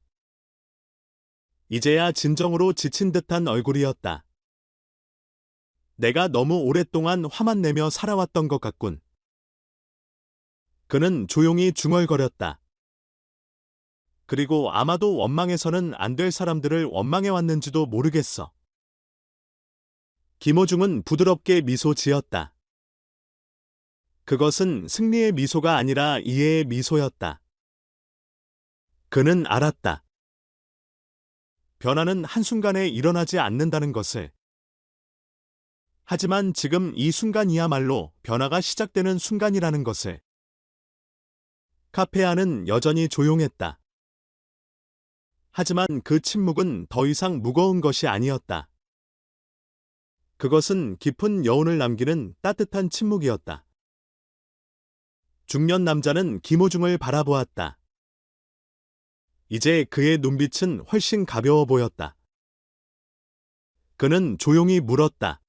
이제야 진정으로 지친 듯한 얼굴이었다. 내가 너무 오랫동안 화만 내며 살아왔던 것 같군. 그는 조용히 중얼거렸다. 그리고 아마도 원망해서는 안 될 사람들을 원망해왔는지도 모르겠어. 김호중은 부드럽게 미소 지었다. 그것은 승리의 미소가 아니라 이해의 미소였다. 그는 알았다. 변화는 한순간에 일어나지 않는다는 것을. 하지만 지금 이 순간이야말로 변화가 시작되는 순간이라는 것을. 카페 안은 여전히 조용했다. 하지만 그 침묵은 더 이상 무거운 것이 아니었다. 그것은 깊은 여운을 남기는 따뜻한 침묵이었다. 중년 남자는 김호중을 바라보았다. 이제 그의 눈빛은 훨씬 가벼워 보였다. 그는 조용히 물었다.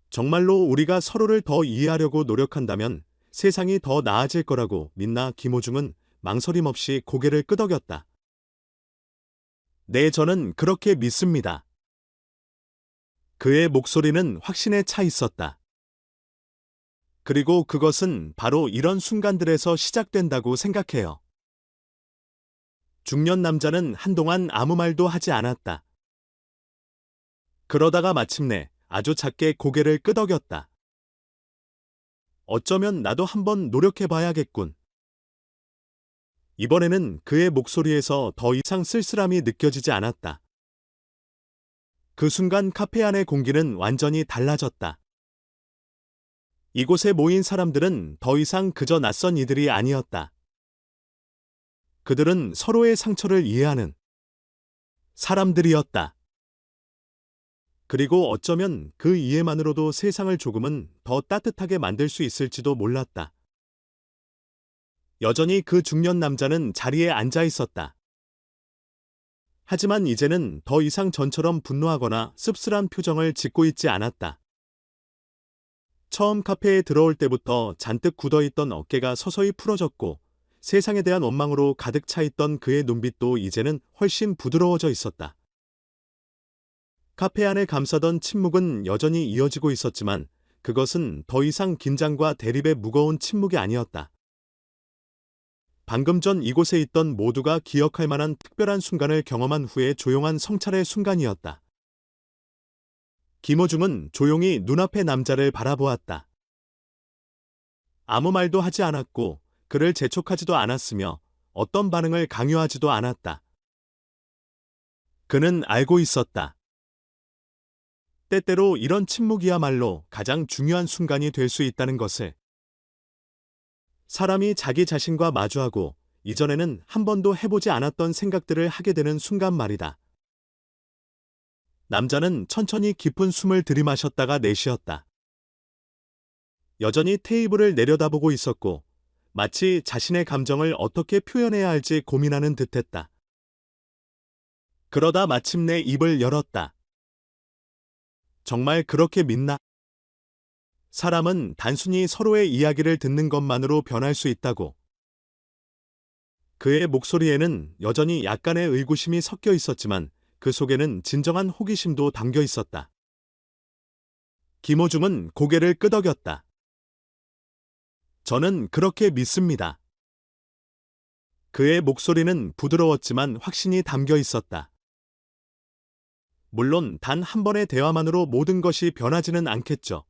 정말로 우리가 서로를 더 이해하려고 노력한다면 세상이 더 나아질 거라고 믿나? 김호중은 망설임 없이 고개를 끄덕였다. 네, 저는 그렇게 믿습니다. 그의 목소리는 확신에 차 있었다. 그리고 그것은 바로 이런 순간들에서 시작된다고 생각해요. 중년 남자는 한동안 아무 말도 하지 않았다. 그러다가 마침내 아주 작게 고개를 끄덕였다. 어쩌면 나도 한번 노력해봐야겠군. 이번에는 그의 목소리에서 더 이상 쓸쓸함이 느껴지지 않았다. 그 순간 카페 안의 공기는 완전히 달라졌다. 이곳에 모인 사람들은 더 이상 그저 낯선 이들이 아니었다. 그들은 서로의 상처를 이해하는 사람들이었다. 그리고 어쩌면 그 이해만으로도 세상을 조금은 더 따뜻하게 만들 수 있을지도 몰랐다. 여전히 그 중년 남자는 자리에 앉아 있었다. 하지만 이제는 더 이상 전처럼 분노하거나 씁쓸한 표정을 짓고 있지 않았다. 처음 카페에 들어올 때부터 잔뜩 굳어있던 어깨가 서서히 풀어졌고 세상에 대한 원망으로 가득 차 있던 그의 눈빛도 이제는 훨씬 부드러워져 있었다. 카페 안을 감싸던 침묵은 여전히 이어지고 있었지만 그것은 더 이상 긴장과 대립의 무거운 침묵이 아니었다. 방금 전 이곳에 있던 모두가 기억할 만한 특별한 순간을 경험한 후에 조용한 성찰의 순간이었다. 김호중은 조용히 눈앞의 남자를 바라보았다. 아무 말도 하지 않았고 그를 재촉하지도 않았으며 어떤 반응을 강요하지도 않았다. 그는 알고 있었다. 때때로 이런 침묵이야말로 가장 중요한 순간이 될 수 있다는 것을. 사람이 자기 자신과 마주하고 이전에는 한 번도 해보지 않았던 생각들을 하게 되는 순간 말이다. 남자는 천천히 깊은 숨을 들이마셨다가 내쉬었다. 여전히 테이블을 내려다보고 있었고 마치 자신의 감정을 어떻게 표현해야 할지 고민하는 듯했다. 그러다 마침내 입을 열었다. 정말 그렇게 믿나? 사람은 단순히 서로의 이야기를 듣는 것만으로 변할 수 있다고. 그의 목소리에는 여전히 약간의 의구심이 섞여 있었지만 그 속에는 진정한 호기심도 담겨 있었다. 김호중은 고개를 끄덕였다. 저는 그렇게 믿습니다. 그의 목소리는 부드러웠지만 확신이 담겨 있었다. 물론 단 한 번의 대화만으로 모든 것이 변하지는 않겠죠.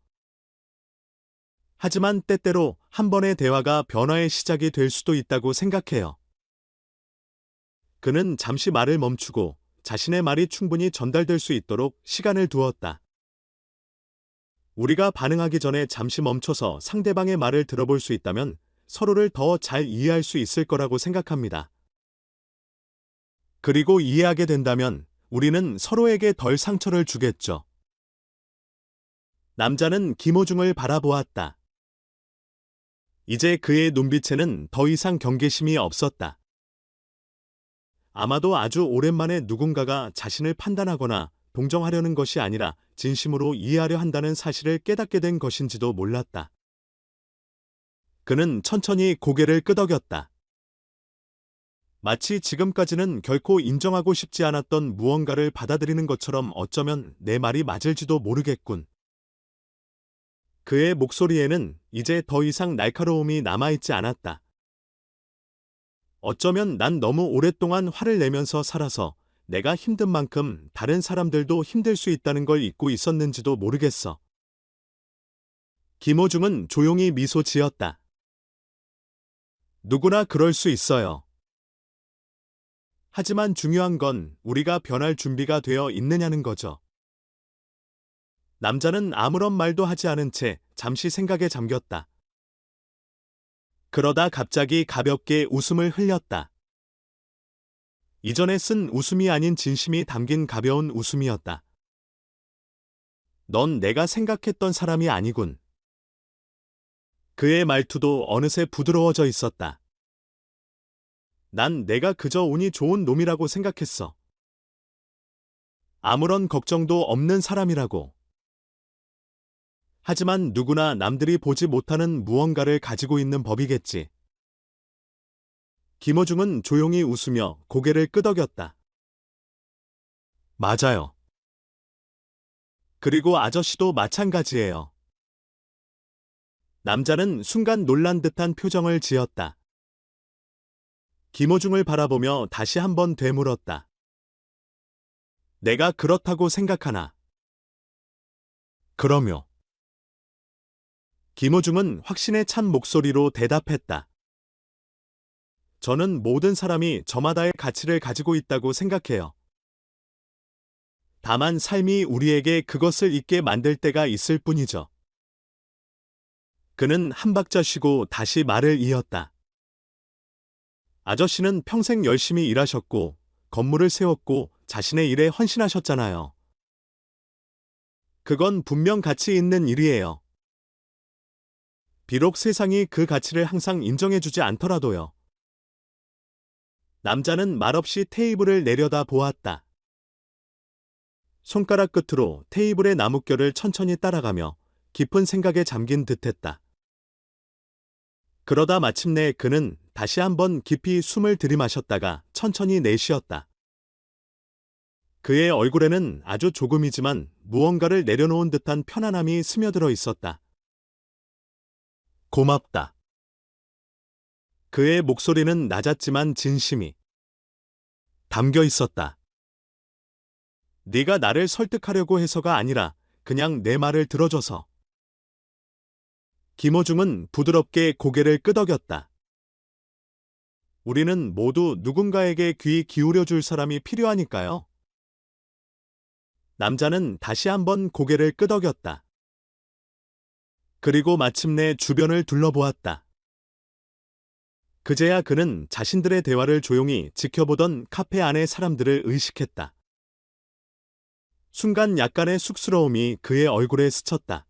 하지만 때때로 한 번의 대화가 변화의 시작이 될 수도 있다고 생각해요. 그는 잠시 말을 멈추고 자신의 말이 충분히 전달될 수 있도록 시간을 두었다. 우리가 반응하기 전에 잠시 멈춰서 상대방의 말을 들어볼 수 있다면 서로를 더 잘 이해할 수 있을 거라고 생각합니다. 그리고 이해하게 된다면 우리는 서로에게 덜 상처를 주겠죠. 남자는 김호중을 바라보았다. 이제 그의 눈빛에는 더 이상 경계심이 없었다. 아마도 아주 오랜만에 누군가가 자신을 판단하거나 동정하려는 것이 아니라 진심으로 이해하려 한다는 사실을 깨닫게 된 것인지도 몰랐다. 그는 천천히 고개를 끄덕였다. 마치 지금까지는 결코 인정하고 싶지 않았던 무언가를 받아들이는 것처럼 어쩌면 내 말이 맞을지도 모르겠군. 그의 목소리에는 이제 더 이상 날카로움이 남아있지 않았다. 어쩌면 난 너무 오랫동안 화를 내면서 살아서 내가 힘든 만큼 다른 사람들도 힘들 수 있다는 걸 잊고 있었는지도 모르겠어. 김호중은 조용히 미소 지었다. 누구나 그럴 수 있어요. 하지만 중요한 건 우리가 변할 준비가 되어 있느냐는 거죠. 남자는 아무런 말도 하지 않은 채 잠시 생각에 잠겼다. 그러다 갑자기 가볍게 웃음을 흘렸다. 이전에 쓴 웃음이 아닌 진심이 담긴 가벼운 웃음이었다. 넌 내가 생각했던 사람이 아니군. 그의 말투도 어느새 부드러워져 있었다. 난 내가 그저 운이 좋은 놈이라고 생각했어. 아무런 걱정도 없는 사람이라고. 하지만 누구나 남들이 보지 못하는 무언가를 가지고 있는 법이겠지. 김어중은 조용히 웃으며 고개를 끄덕였다. 맞아요. 그리고 아저씨도 마찬가지예요. 남자는 순간 놀란 듯한 표정을 지었다. 김어중을 바라보며 다시 한번 되물었다. 내가 그렇다고 생각하나? 그럼요. 김어중은 확신에 찬 목소리로 대답했다. 저는 모든 사람이 저마다의 가치를 가지고 있다고 생각해요. 다만 삶이 우리에게 그것을 잊게 만들 때가 있을 뿐이죠. 그는 한 박자 쉬고 다시 말을 이었다. 아저씨는 평생 열심히 일하셨고 건물을 세웠고 자신의 일에 헌신하셨잖아요. 그건 분명 가치 있는 일이에요. 비록 세상이 그 가치를 항상 인정해주지 않더라도요. 남자는 말없이 테이블을 내려다 보았다. 손가락 끝으로 테이블의 나뭇결을 천천히 따라가며 깊은 생각에 잠긴 듯했다. 그러다 마침내 그는 다시 한번 깊이 숨을 들이마셨다가 천천히 내쉬었다. 그의 얼굴에는 아주 조금이지만 무언가를 내려놓은 듯한 편안함이 스며들어 있었다. 고맙다. 그의 목소리는 낮았지만 진심이 담겨 있었다. 네가 나를 설득하려고 해서가 아니라 그냥 내 말을 들어줘서. 김어중은 부드럽게 고개를 끄덕였다. 우리는 모두 누군가에게 귀 기울여줄 사람이 필요하니까요. 남자는 다시 한번 고개를 끄덕였다. 그리고 마침내 주변을 둘러보았다. 그제야 그는 자신들의 대화를 조용히 지켜보던 카페 안의 사람들을 의식했다. 순간 약간의 쑥스러움이 그의 얼굴에 스쳤다.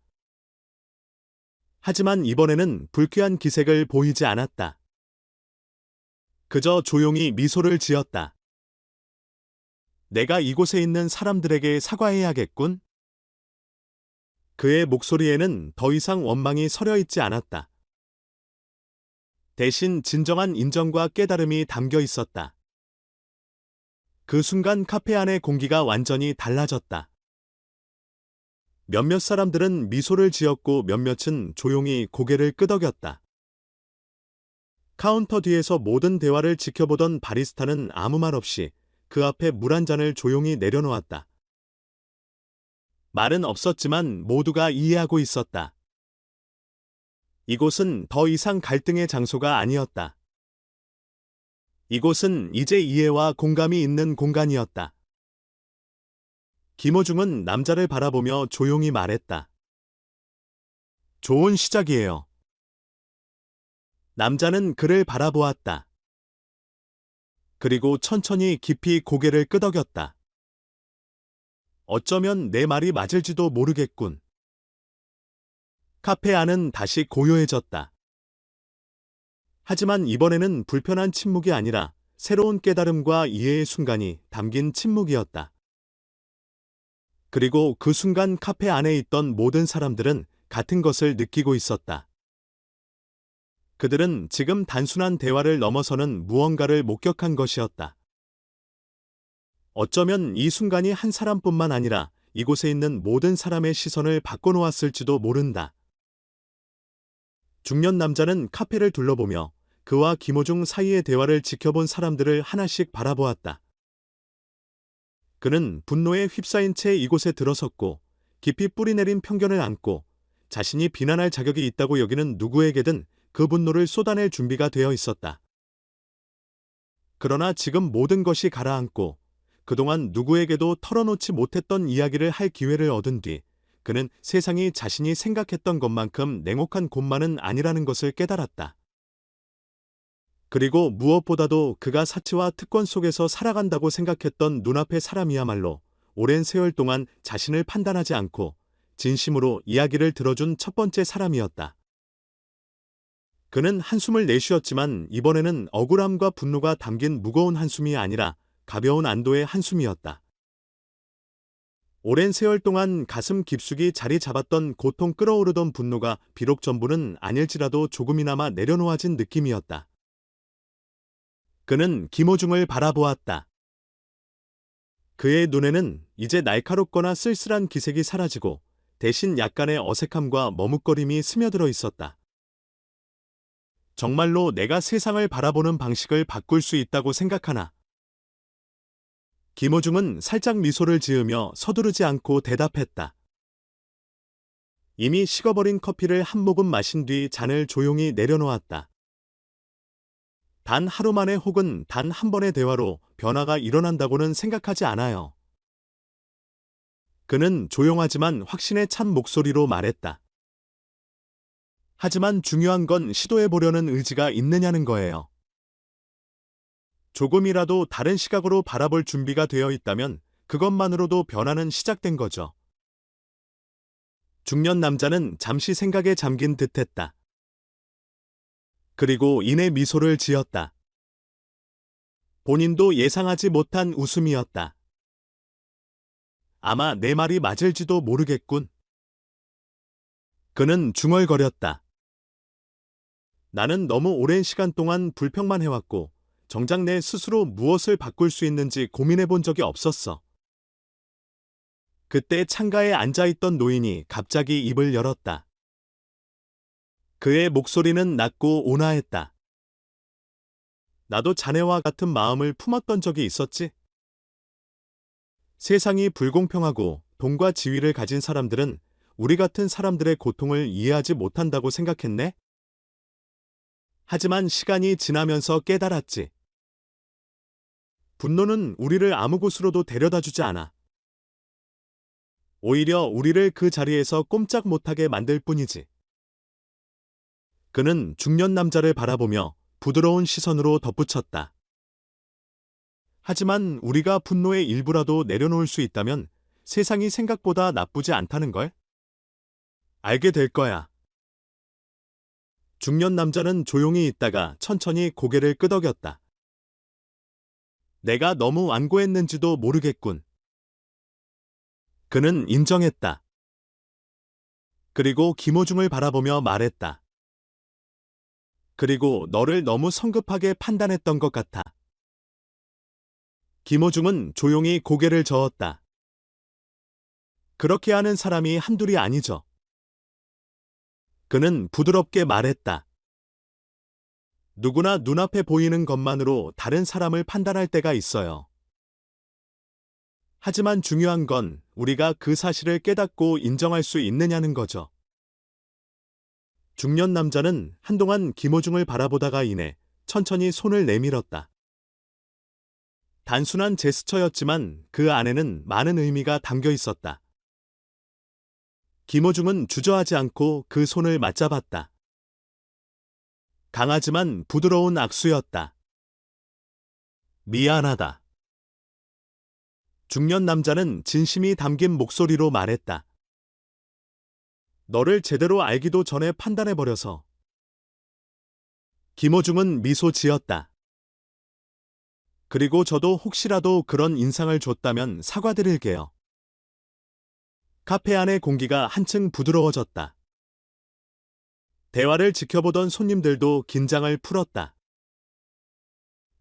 하지만 이번에는 불쾌한 기색을 보이지 않았다. 그저 조용히 미소를 지었다. 내가 이곳에 있는 사람들에게 사과해야겠군. 그의 목소리에는 더 이상 원망이 서려 있지 않았다. 대신 진정한 인정과 깨달음이 담겨 있었다. 그 순간 카페 안의 공기가 완전히 달라졌다. 몇몇 사람들은 미소를 지었고 몇몇은 조용히 고개를 끄덕였다. 카운터 뒤에서 모든 대화를 지켜보던 바리스타는 아무 말 없이 그 앞에 물 한 잔을 조용히 내려놓았다. 말은 없었지만 모두가 이해하고 있었다. 이곳은 더 이상 갈등의 장소가 아니었다. 이곳은 이제 이해와 공감이 있는 공간이었다. 김어중은 남자를 바라보며 조용히 말했다. 좋은 시작이에요. 남자는 그를 바라보았다. 그리고 천천히 깊이 고개를 끄덕였다. 어쩌면 내 말이 맞을지도 모르겠군. 카페 안은 다시 고요해졌다. 하지만 이번에는 불편한 침묵이 아니라 새로운 깨달음과 이해의 순간이 담긴 침묵이었다. 그리고 그 순간 카페 안에 있던 모든 사람들은 같은 것을 느끼고 있었다. 그들은 지금 단순한 대화를 넘어서는 무언가를 목격한 것이었다. 어쩌면 이 순간이 한 사람뿐만 아니라 이곳에 있는 모든 사람의 시선을 바꿔놓았을지도 모른다. 중년 남자는 카페를 둘러보며 그와 김어중 사이의 대화를 지켜본 사람들을 하나씩 바라보았다. 그는 분노에 휩싸인 채 이곳에 들어섰고 깊이 뿌리내린 편견을 안고 자신이 비난할 자격이 있다고 여기는 누구에게든 그 분노를 쏟아낼 준비가 되어 있었다. 그러나 지금 모든 것이 가라앉고 그동안 누구에게도 털어놓지 못했던 이야기를 할 기회를 얻은 뒤 그는 세상이 자신이 생각했던 것만큼 냉혹한 곳만은 아니라는 것을 깨달았다. 그리고 무엇보다도 그가 사치와 특권 속에서 살아간다고 생각했던 눈앞의 사람이야말로 오랜 세월 동안 자신을 판단하지 않고 진심으로 이야기를 들어준 첫 번째 사람이었다. 그는 한숨을 내쉬었지만 이번에는 억울함과 분노가 담긴 무거운 한숨이 아니라 가벼운 안도의 한숨이었다. 오랜 세월 동안 가슴 깊숙이 자리 잡았던 고통 끓어오르던 분노가 비록 전부는 아닐지라도 조금이나마 내려놓아진 느낌이었다. 그는 김호중을 바라보았다. 그의 눈에는 이제 날카롭거나 쓸쓸한 기색이 사라지고 대신 약간의 어색함과 머뭇거림이 스며들어 있었다. 정말로 내가 세상을 바라보는 방식을 바꿀 수 있다고 생각하나? 김호중은 살짝 미소를 지으며 서두르지 않고 대답했다. 이미 식어버린 커피를 한 모금 마신 뒤 잔을 조용히 내려놓았다. 단 하루 만에 혹은 단 한 번의 대화로 변화가 일어난다고는 생각하지 않아요. 그는 조용하지만 확신에 찬 목소리로 말했다. 하지만 중요한 건 시도해보려는 의지가 있느냐는 거예요. 조금이라도 다른 시각으로 바라볼 준비가 되어 있다면 그것만으로도 변화는 시작된 거죠. 중년 남자는 잠시 생각에 잠긴 듯했다. 그리고 이내 미소를 지었다. 본인도 예상하지 못한 웃음이었다. 아마 내 말이 맞을지도 모르겠군. 그는 중얼거렸다. 나는 너무 오랜 시간 동안 불평만 해왔고 정작 내 스스로 무엇을 바꿀 수 있는지 고민해 본 적이 없었어. 그때 창가에 앉아있던 노인이 갑자기 입을 열었다. 그의 목소리는 낮고 온화했다. 나도 자네와 같은 마음을 품었던 적이 있었지? 세상이 불공평하고 돈과 지위를 가진 사람들은 우리 같은 사람들의 고통을 이해하지 못한다고 생각했네? 하지만 시간이 지나면서 깨달았지. 분노는 우리를 아무 곳으로도 데려다 주지 않아. 오히려 우리를 그 자리에서 꼼짝 못하게 만들 뿐이지. 그는 중년 남자를 바라보며 부드러운 시선으로 덧붙였다. 하지만 우리가 분노의 일부라도 내려놓을 수 있다면 세상이 생각보다 나쁘지 않다는걸? 알게 될 거야. 중년 남자는 조용히 있다가 천천히 고개를 끄덕였다. 내가 너무 완고했는지도 모르겠군. 그는 인정했다. 그리고 김호중을 바라보며 말했다. 그리고 너를 너무 성급하게 판단했던 것 같아. 김호중은 조용히 고개를 저었다. 그렇게 하는 사람이 한둘이 아니죠. 그는 부드럽게 말했다. 누구나 눈앞에 보이는 것만으로 다른 사람을 판단할 때가 있어요. 하지만 중요한 건 우리가 그 사실을 깨닫고 인정할 수 있느냐는 거죠. 중년 남자는 한동안 김호중을 바라보다가 이내 천천히 손을 내밀었다. 단순한 제스처였지만 그 안에는 많은 의미가 담겨 있었다. 김호중은 주저하지 않고 그 손을 맞잡았다. 강하지만 부드러운 악수였다. 미안하다. 중년 남자는 진심이 담긴 목소리로 말했다. 너를 제대로 알기도 전에 판단해버려서. 김호중은 미소 지었다. 그리고 저도 혹시라도 그런 인상을 줬다면 사과드릴게요. 카페 안의 공기가 한층 부드러워졌다. 대화를 지켜보던 손님들도 긴장을 풀었다.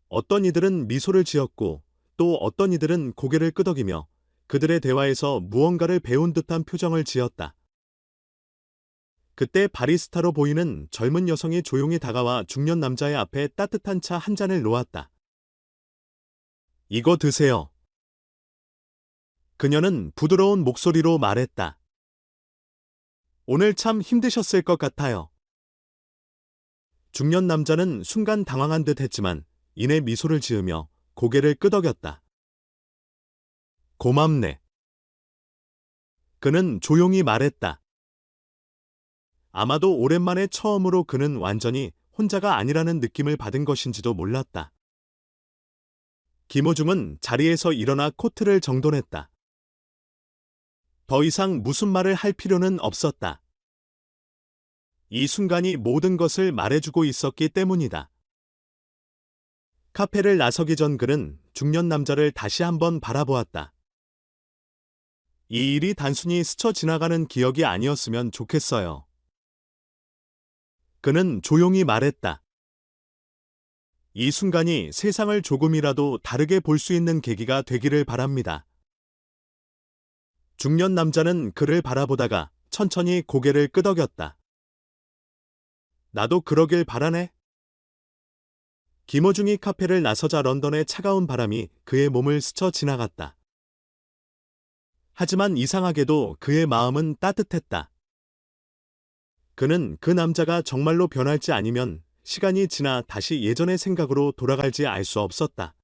어떤 이들은 미소를 지었고 또 어떤 이들은 고개를 끄덕이며 그들의 대화에서 무언가를 배운 듯한 표정을 지었다. 그때 바리스타로 보이는 젊은 여성이 조용히 다가와 중년 남자의 앞에 따뜻한 차 한 잔을 놓았다. 이거 드세요. 그녀는 부드러운 목소리로 말했다. 오늘 참 힘드셨을 것 같아요. 중년 남자는 순간 당황한 듯 했지만 이내 미소를 지으며 고개를 끄덕였다. 고맙네. 그는 조용히 말했다. 아마도 오랜만에 처음으로 그는 완전히 혼자가 아니라는 느낌을 받은 것인지도 몰랐다. 김호중은 자리에서 일어나 코트를 정돈했다. 더 이상 무슨 말을 할 필요는 없었다. 이 순간이 모든 것을 말해주고 있었기 때문이다. 카페를 나서기 전 그는 중년 남자를 다시 한번 바라보았다. 이 일이 단순히 스쳐 지나가는 기억이 아니었으면 좋겠어요. 그는 조용히 말했다. 이 순간이 세상을 조금이라도 다르게 볼 수 있는 계기가 되기를 바랍니다. 중년 남자는 그를 바라보다가 천천히 고개를 끄덕였다. 나도 그러길 바라네. 김어중이 카페를 나서자 런던의 차가운 바람이 그의 몸을 스쳐 지나갔다. 하지만 이상하게도 그의 마음은 따뜻했다. 그는 그 남자가 정말로 변할지 아니면 시간이 지나 다시 예전의 생각으로 돌아갈지 알 수 없었다.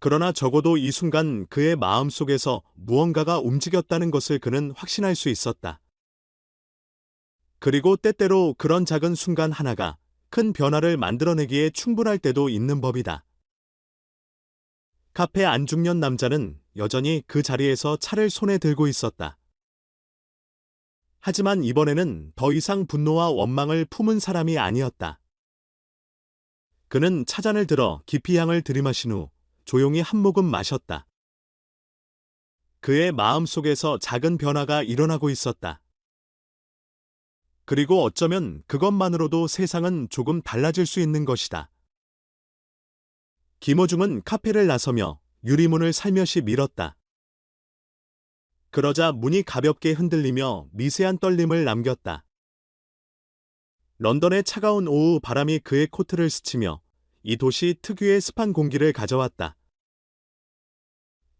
그러나 적어도 이 순간 그의 마음 속에서 무언가가 움직였다는 것을 그는 확신할 수 있었다. 그리고 때때로 그런 작은 순간 하나가 큰 변화를 만들어내기에 충분할 때도 있는 법이다. 카페 안중년 남자는 여전히 그 자리에서 차를 손에 들고 있었다. 하지만 이번에는 더 이상 분노와 원망을 품은 사람이 아니었다. 그는 차잔을 들어 깊이 향을 들이마신 후 조용히 한 모금 마셨다. 그의 마음 속에서 작은 변화가 일어나고 있었다. 그리고 어쩌면 그것만으로도 세상은 조금 달라질 수 있는 것이다. 김어중은 카페를 나서며 유리문을 살며시 밀었다. 그러자 문이 가볍게 흔들리며 미세한 떨림을 남겼다. 런던의 차가운 오후 바람이 그의 코트를 스치며 이 도시 특유의 습한 공기를 가져왔다.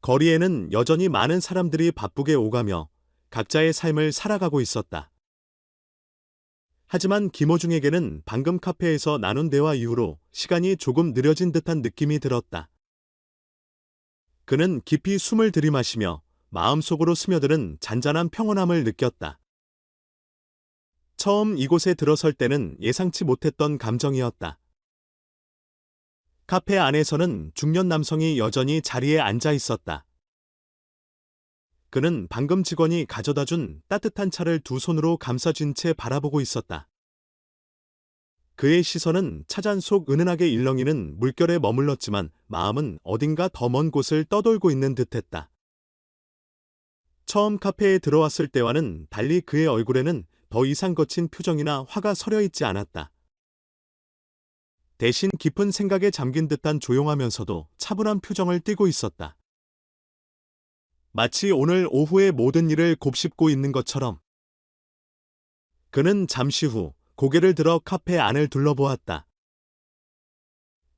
거리에는 여전히 많은 사람들이 바쁘게 오가며 각자의 삶을 살아가고 있었다. 하지만 김어중에게는 방금 카페에서 나눈 대화 이후로 시간이 조금 느려진 듯한 느낌이 들었다. 그는 깊이 숨을 들이마시며 마음속으로 스며드는 잔잔한 평온함을 느꼈다. 처음 이곳에 들어설 때는 예상치 못했던 감정이었다. 카페 안에서는 중년 남성이 여전히 자리에 앉아 있었다. 그는 방금 직원이 가져다 준 따뜻한 차를 두 손으로 감싸쥔 채 바라보고 있었다. 그의 시선은 차잔 속 은은하게 일렁이는 물결에 머물렀지만 마음은 어딘가 더 먼 곳을 떠돌고 있는 듯했다. 처음 카페에 들어왔을 때와는 달리 그의 얼굴에는 더 이상 거친 표정이나 화가 서려 있지 않았다. 대신 깊은 생각에 잠긴 듯한 조용하면서도 차분한 표정을 띠고 있었다. 마치 오늘 오후의 모든 일을 곱씹고 있는 것처럼. 그는 잠시 후 고개를 들어 카페 안을 둘러보았다.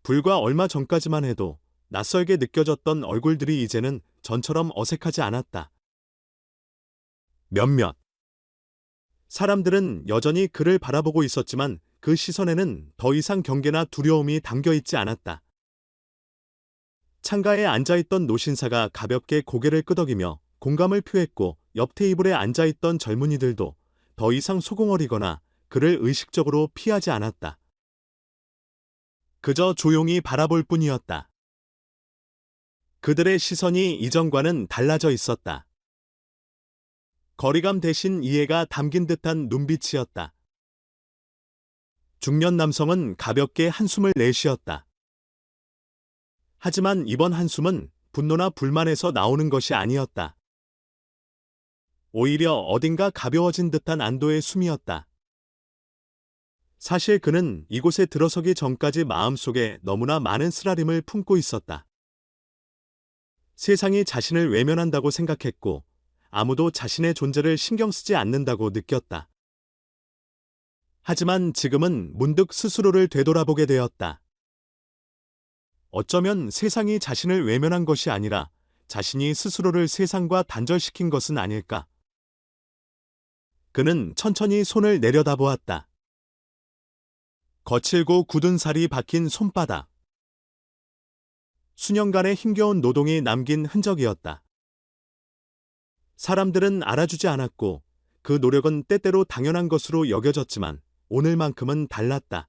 불과 얼마 전까지만 해도 낯설게 느껴졌던 얼굴들이 이제는 전처럼 어색하지 않았다. 몇몇 사람들은 여전히 그를 바라보고 있었지만 그 시선에는 더 이상 경계나 두려움이 담겨있지 않았다. 창가에 앉아있던 노신사가 가볍게 고개를 끄덕이며 공감을 표했고 옆 테이블에 앉아있던 젊은이들도 더 이상 소공어리거나 그를 의식적으로 피하지 않았다. 그저 조용히 바라볼 뿐이었다. 그들의 시선이 이전과는 달라져 있었다. 거리감 대신 이해가 담긴 듯한 눈빛이었다. 중년 남성은 가볍게 한숨을 내쉬었다. 하지만 이번 한숨은 분노나 불만에서 나오는 것이 아니었다. 오히려 어딘가 가벼워진 듯한 안도의 숨이었다. 사실 그는 이곳에 들어서기 전까지 마음속에 너무나 많은 쓰라림을 품고 있었다. 세상이 자신을 외면한다고 생각했고 아무도 자신의 존재를 신경 쓰지 않는다고 느꼈다. 하지만 지금은 문득 스스로를 되돌아보게 되었다. 어쩌면 세상이 자신을 외면한 것이 아니라 자신이 스스로를 세상과 단절시킨 것은 아닐까. 그는 천천히 손을 내려다보았다. 거칠고 굳은 살이 박힌 손바닥. 수년간의 힘겨운 노동이 남긴 흔적이었다. 사람들은 알아주지 않았고 그 노력은 때때로 당연한 것으로 여겨졌지만 오늘만큼은 달랐다.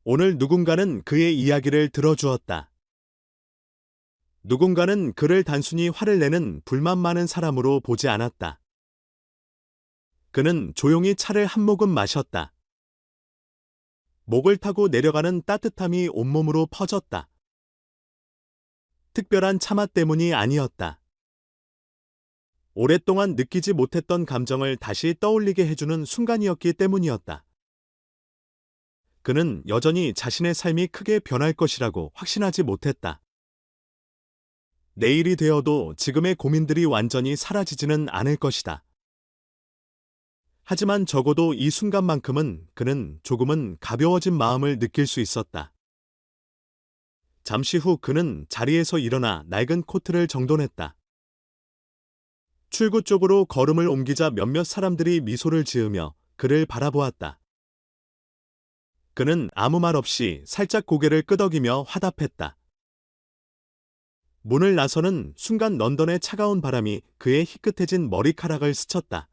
오늘 누군가는 그의 이야기를 들어주었다. 누군가는 그를 단순히 화를 내는 불만 많은 사람으로 보지 않았다. 그는 조용히 차를 한 모금 마셨다. 목을 타고 내려가는 따뜻함이 온몸으로 퍼졌다. 특별한 차맛 때문이 아니었다. 오랫동안 느끼지 못했던 감정을 다시 떠올리게 해주는 순간이었기 때문이었다. 그는 여전히 자신의 삶이 크게 변할 것이라고 확신하지 못했다. 내일이 되어도 지금의 고민들이 완전히 사라지지는 않을 것이다. 하지만 적어도 이 순간만큼은 그는 조금은 가벼워진 마음을 느낄 수 있었다. 잠시 후 그는 자리에서 일어나 낡은 코트를 정돈했다. 출구 쪽으로 걸음을 옮기자 몇몇 사람들이 미소를 지으며 그를 바라보았다. 그는 아무 말 없이 살짝 고개를 끄덕이며 화답했다. 문을 나서는 순간 런던의 차가운 바람이 그의 희끗해진 머리카락을 스쳤다.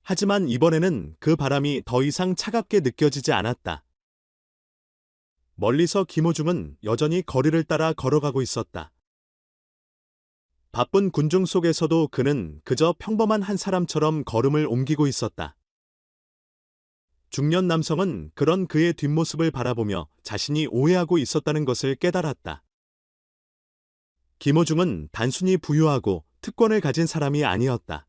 하지만 이번에는 그 바람이 더 이상 차갑게 느껴지지 않았다. 멀리서 김호중은 여전히 거리를 따라 걸어가고 있었다. 바쁜 군중 속에서도 그는 그저 평범한 한 사람처럼 걸음을 옮기고 있었다. 중년 남성은 그런 그의 뒷모습을 바라보며 자신이 오해하고 있었다는 것을 깨달았다. 김호중은 단순히 부유하고 특권을 가진 사람이 아니었다.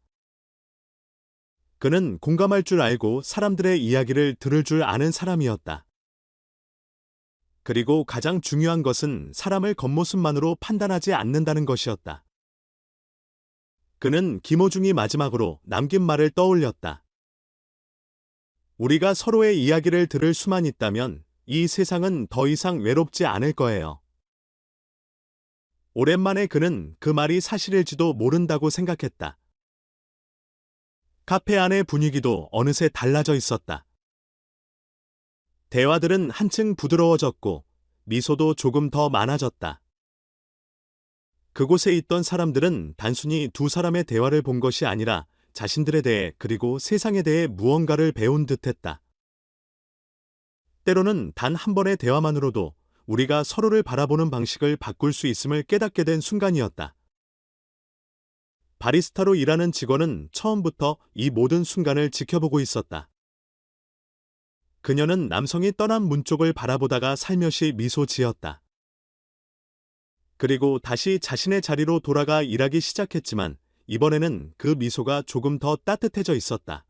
그는 공감할 줄 알고 사람들의 이야기를 들을 줄 아는 사람이었다. 그리고 가장 중요한 것은 사람을 겉모습만으로 판단하지 않는다는 것이었다. 그는 김호중이 마지막으로 남긴 말을 떠올렸다. 우리가 서로의 이야기를 들을 수만 있다면 이 세상은 더 이상 외롭지 않을 거예요. 오랜만에 그는 그 말이 사실일지도 모른다고 생각했다. 카페 안의 분위기도 어느새 달라져 있었다. 대화들은 한층 부드러워졌고 미소도 조금 더 많아졌다. 그곳에 있던 사람들은 단순히 두 사람의 대화를 본 것이 아니라 자신들에 대해 그리고 세상에 대해 무언가를 배운 듯했다. 때로는 단 한 번의 대화만으로도 우리가 서로를 바라보는 방식을 바꿀 수 있음을 깨닫게 된 순간이었다. 바리스타로 일하는 직원은 처음부터 이 모든 순간을 지켜보고 있었다. 그녀는 남성이 떠난 문 쪽을 바라보다가 살며시 미소 지었다. 그리고 다시 자신의 자리로 돌아가 일하기 시작했지만 이번에는 그 미소가 조금 더 따뜻해져 있었다.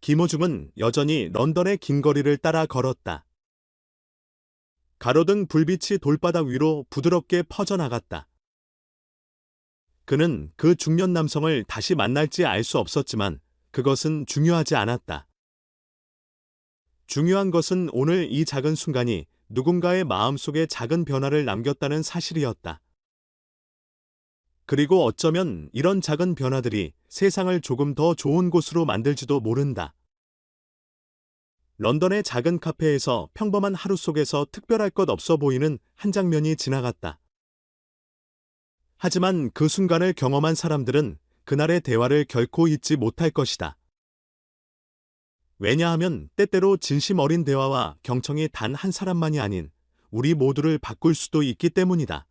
김호중은 여전히 런던의 긴 거리를 따라 걸었다. 가로등 불빛이 돌바닥 위로 부드럽게 퍼져나갔다. 그는 그 중년 남성을 다시 만날지 알 수 없었지만 그것은 중요하지 않았다. 중요한 것은 오늘 이 작은 순간이 누군가의 마음속에 작은 변화를 남겼다는 사실이었다. 그리고 어쩌면 이런 작은 변화들이 세상을 조금 더 좋은 곳으로 만들지도 모른다. 런던의 작은 카페에서 평범한 하루 속에서 특별할 것 없어 보이는 한 장면이 지나갔다. 하지만 그 순간을 경험한 사람들은 그날의 대화를 결코 잊지 못할 것이다. 왜냐하면 때때로 진심 어린 대화와 경청이 단 한 사람만이 아닌 우리 모두를 바꿀 수도 있기 때문이다.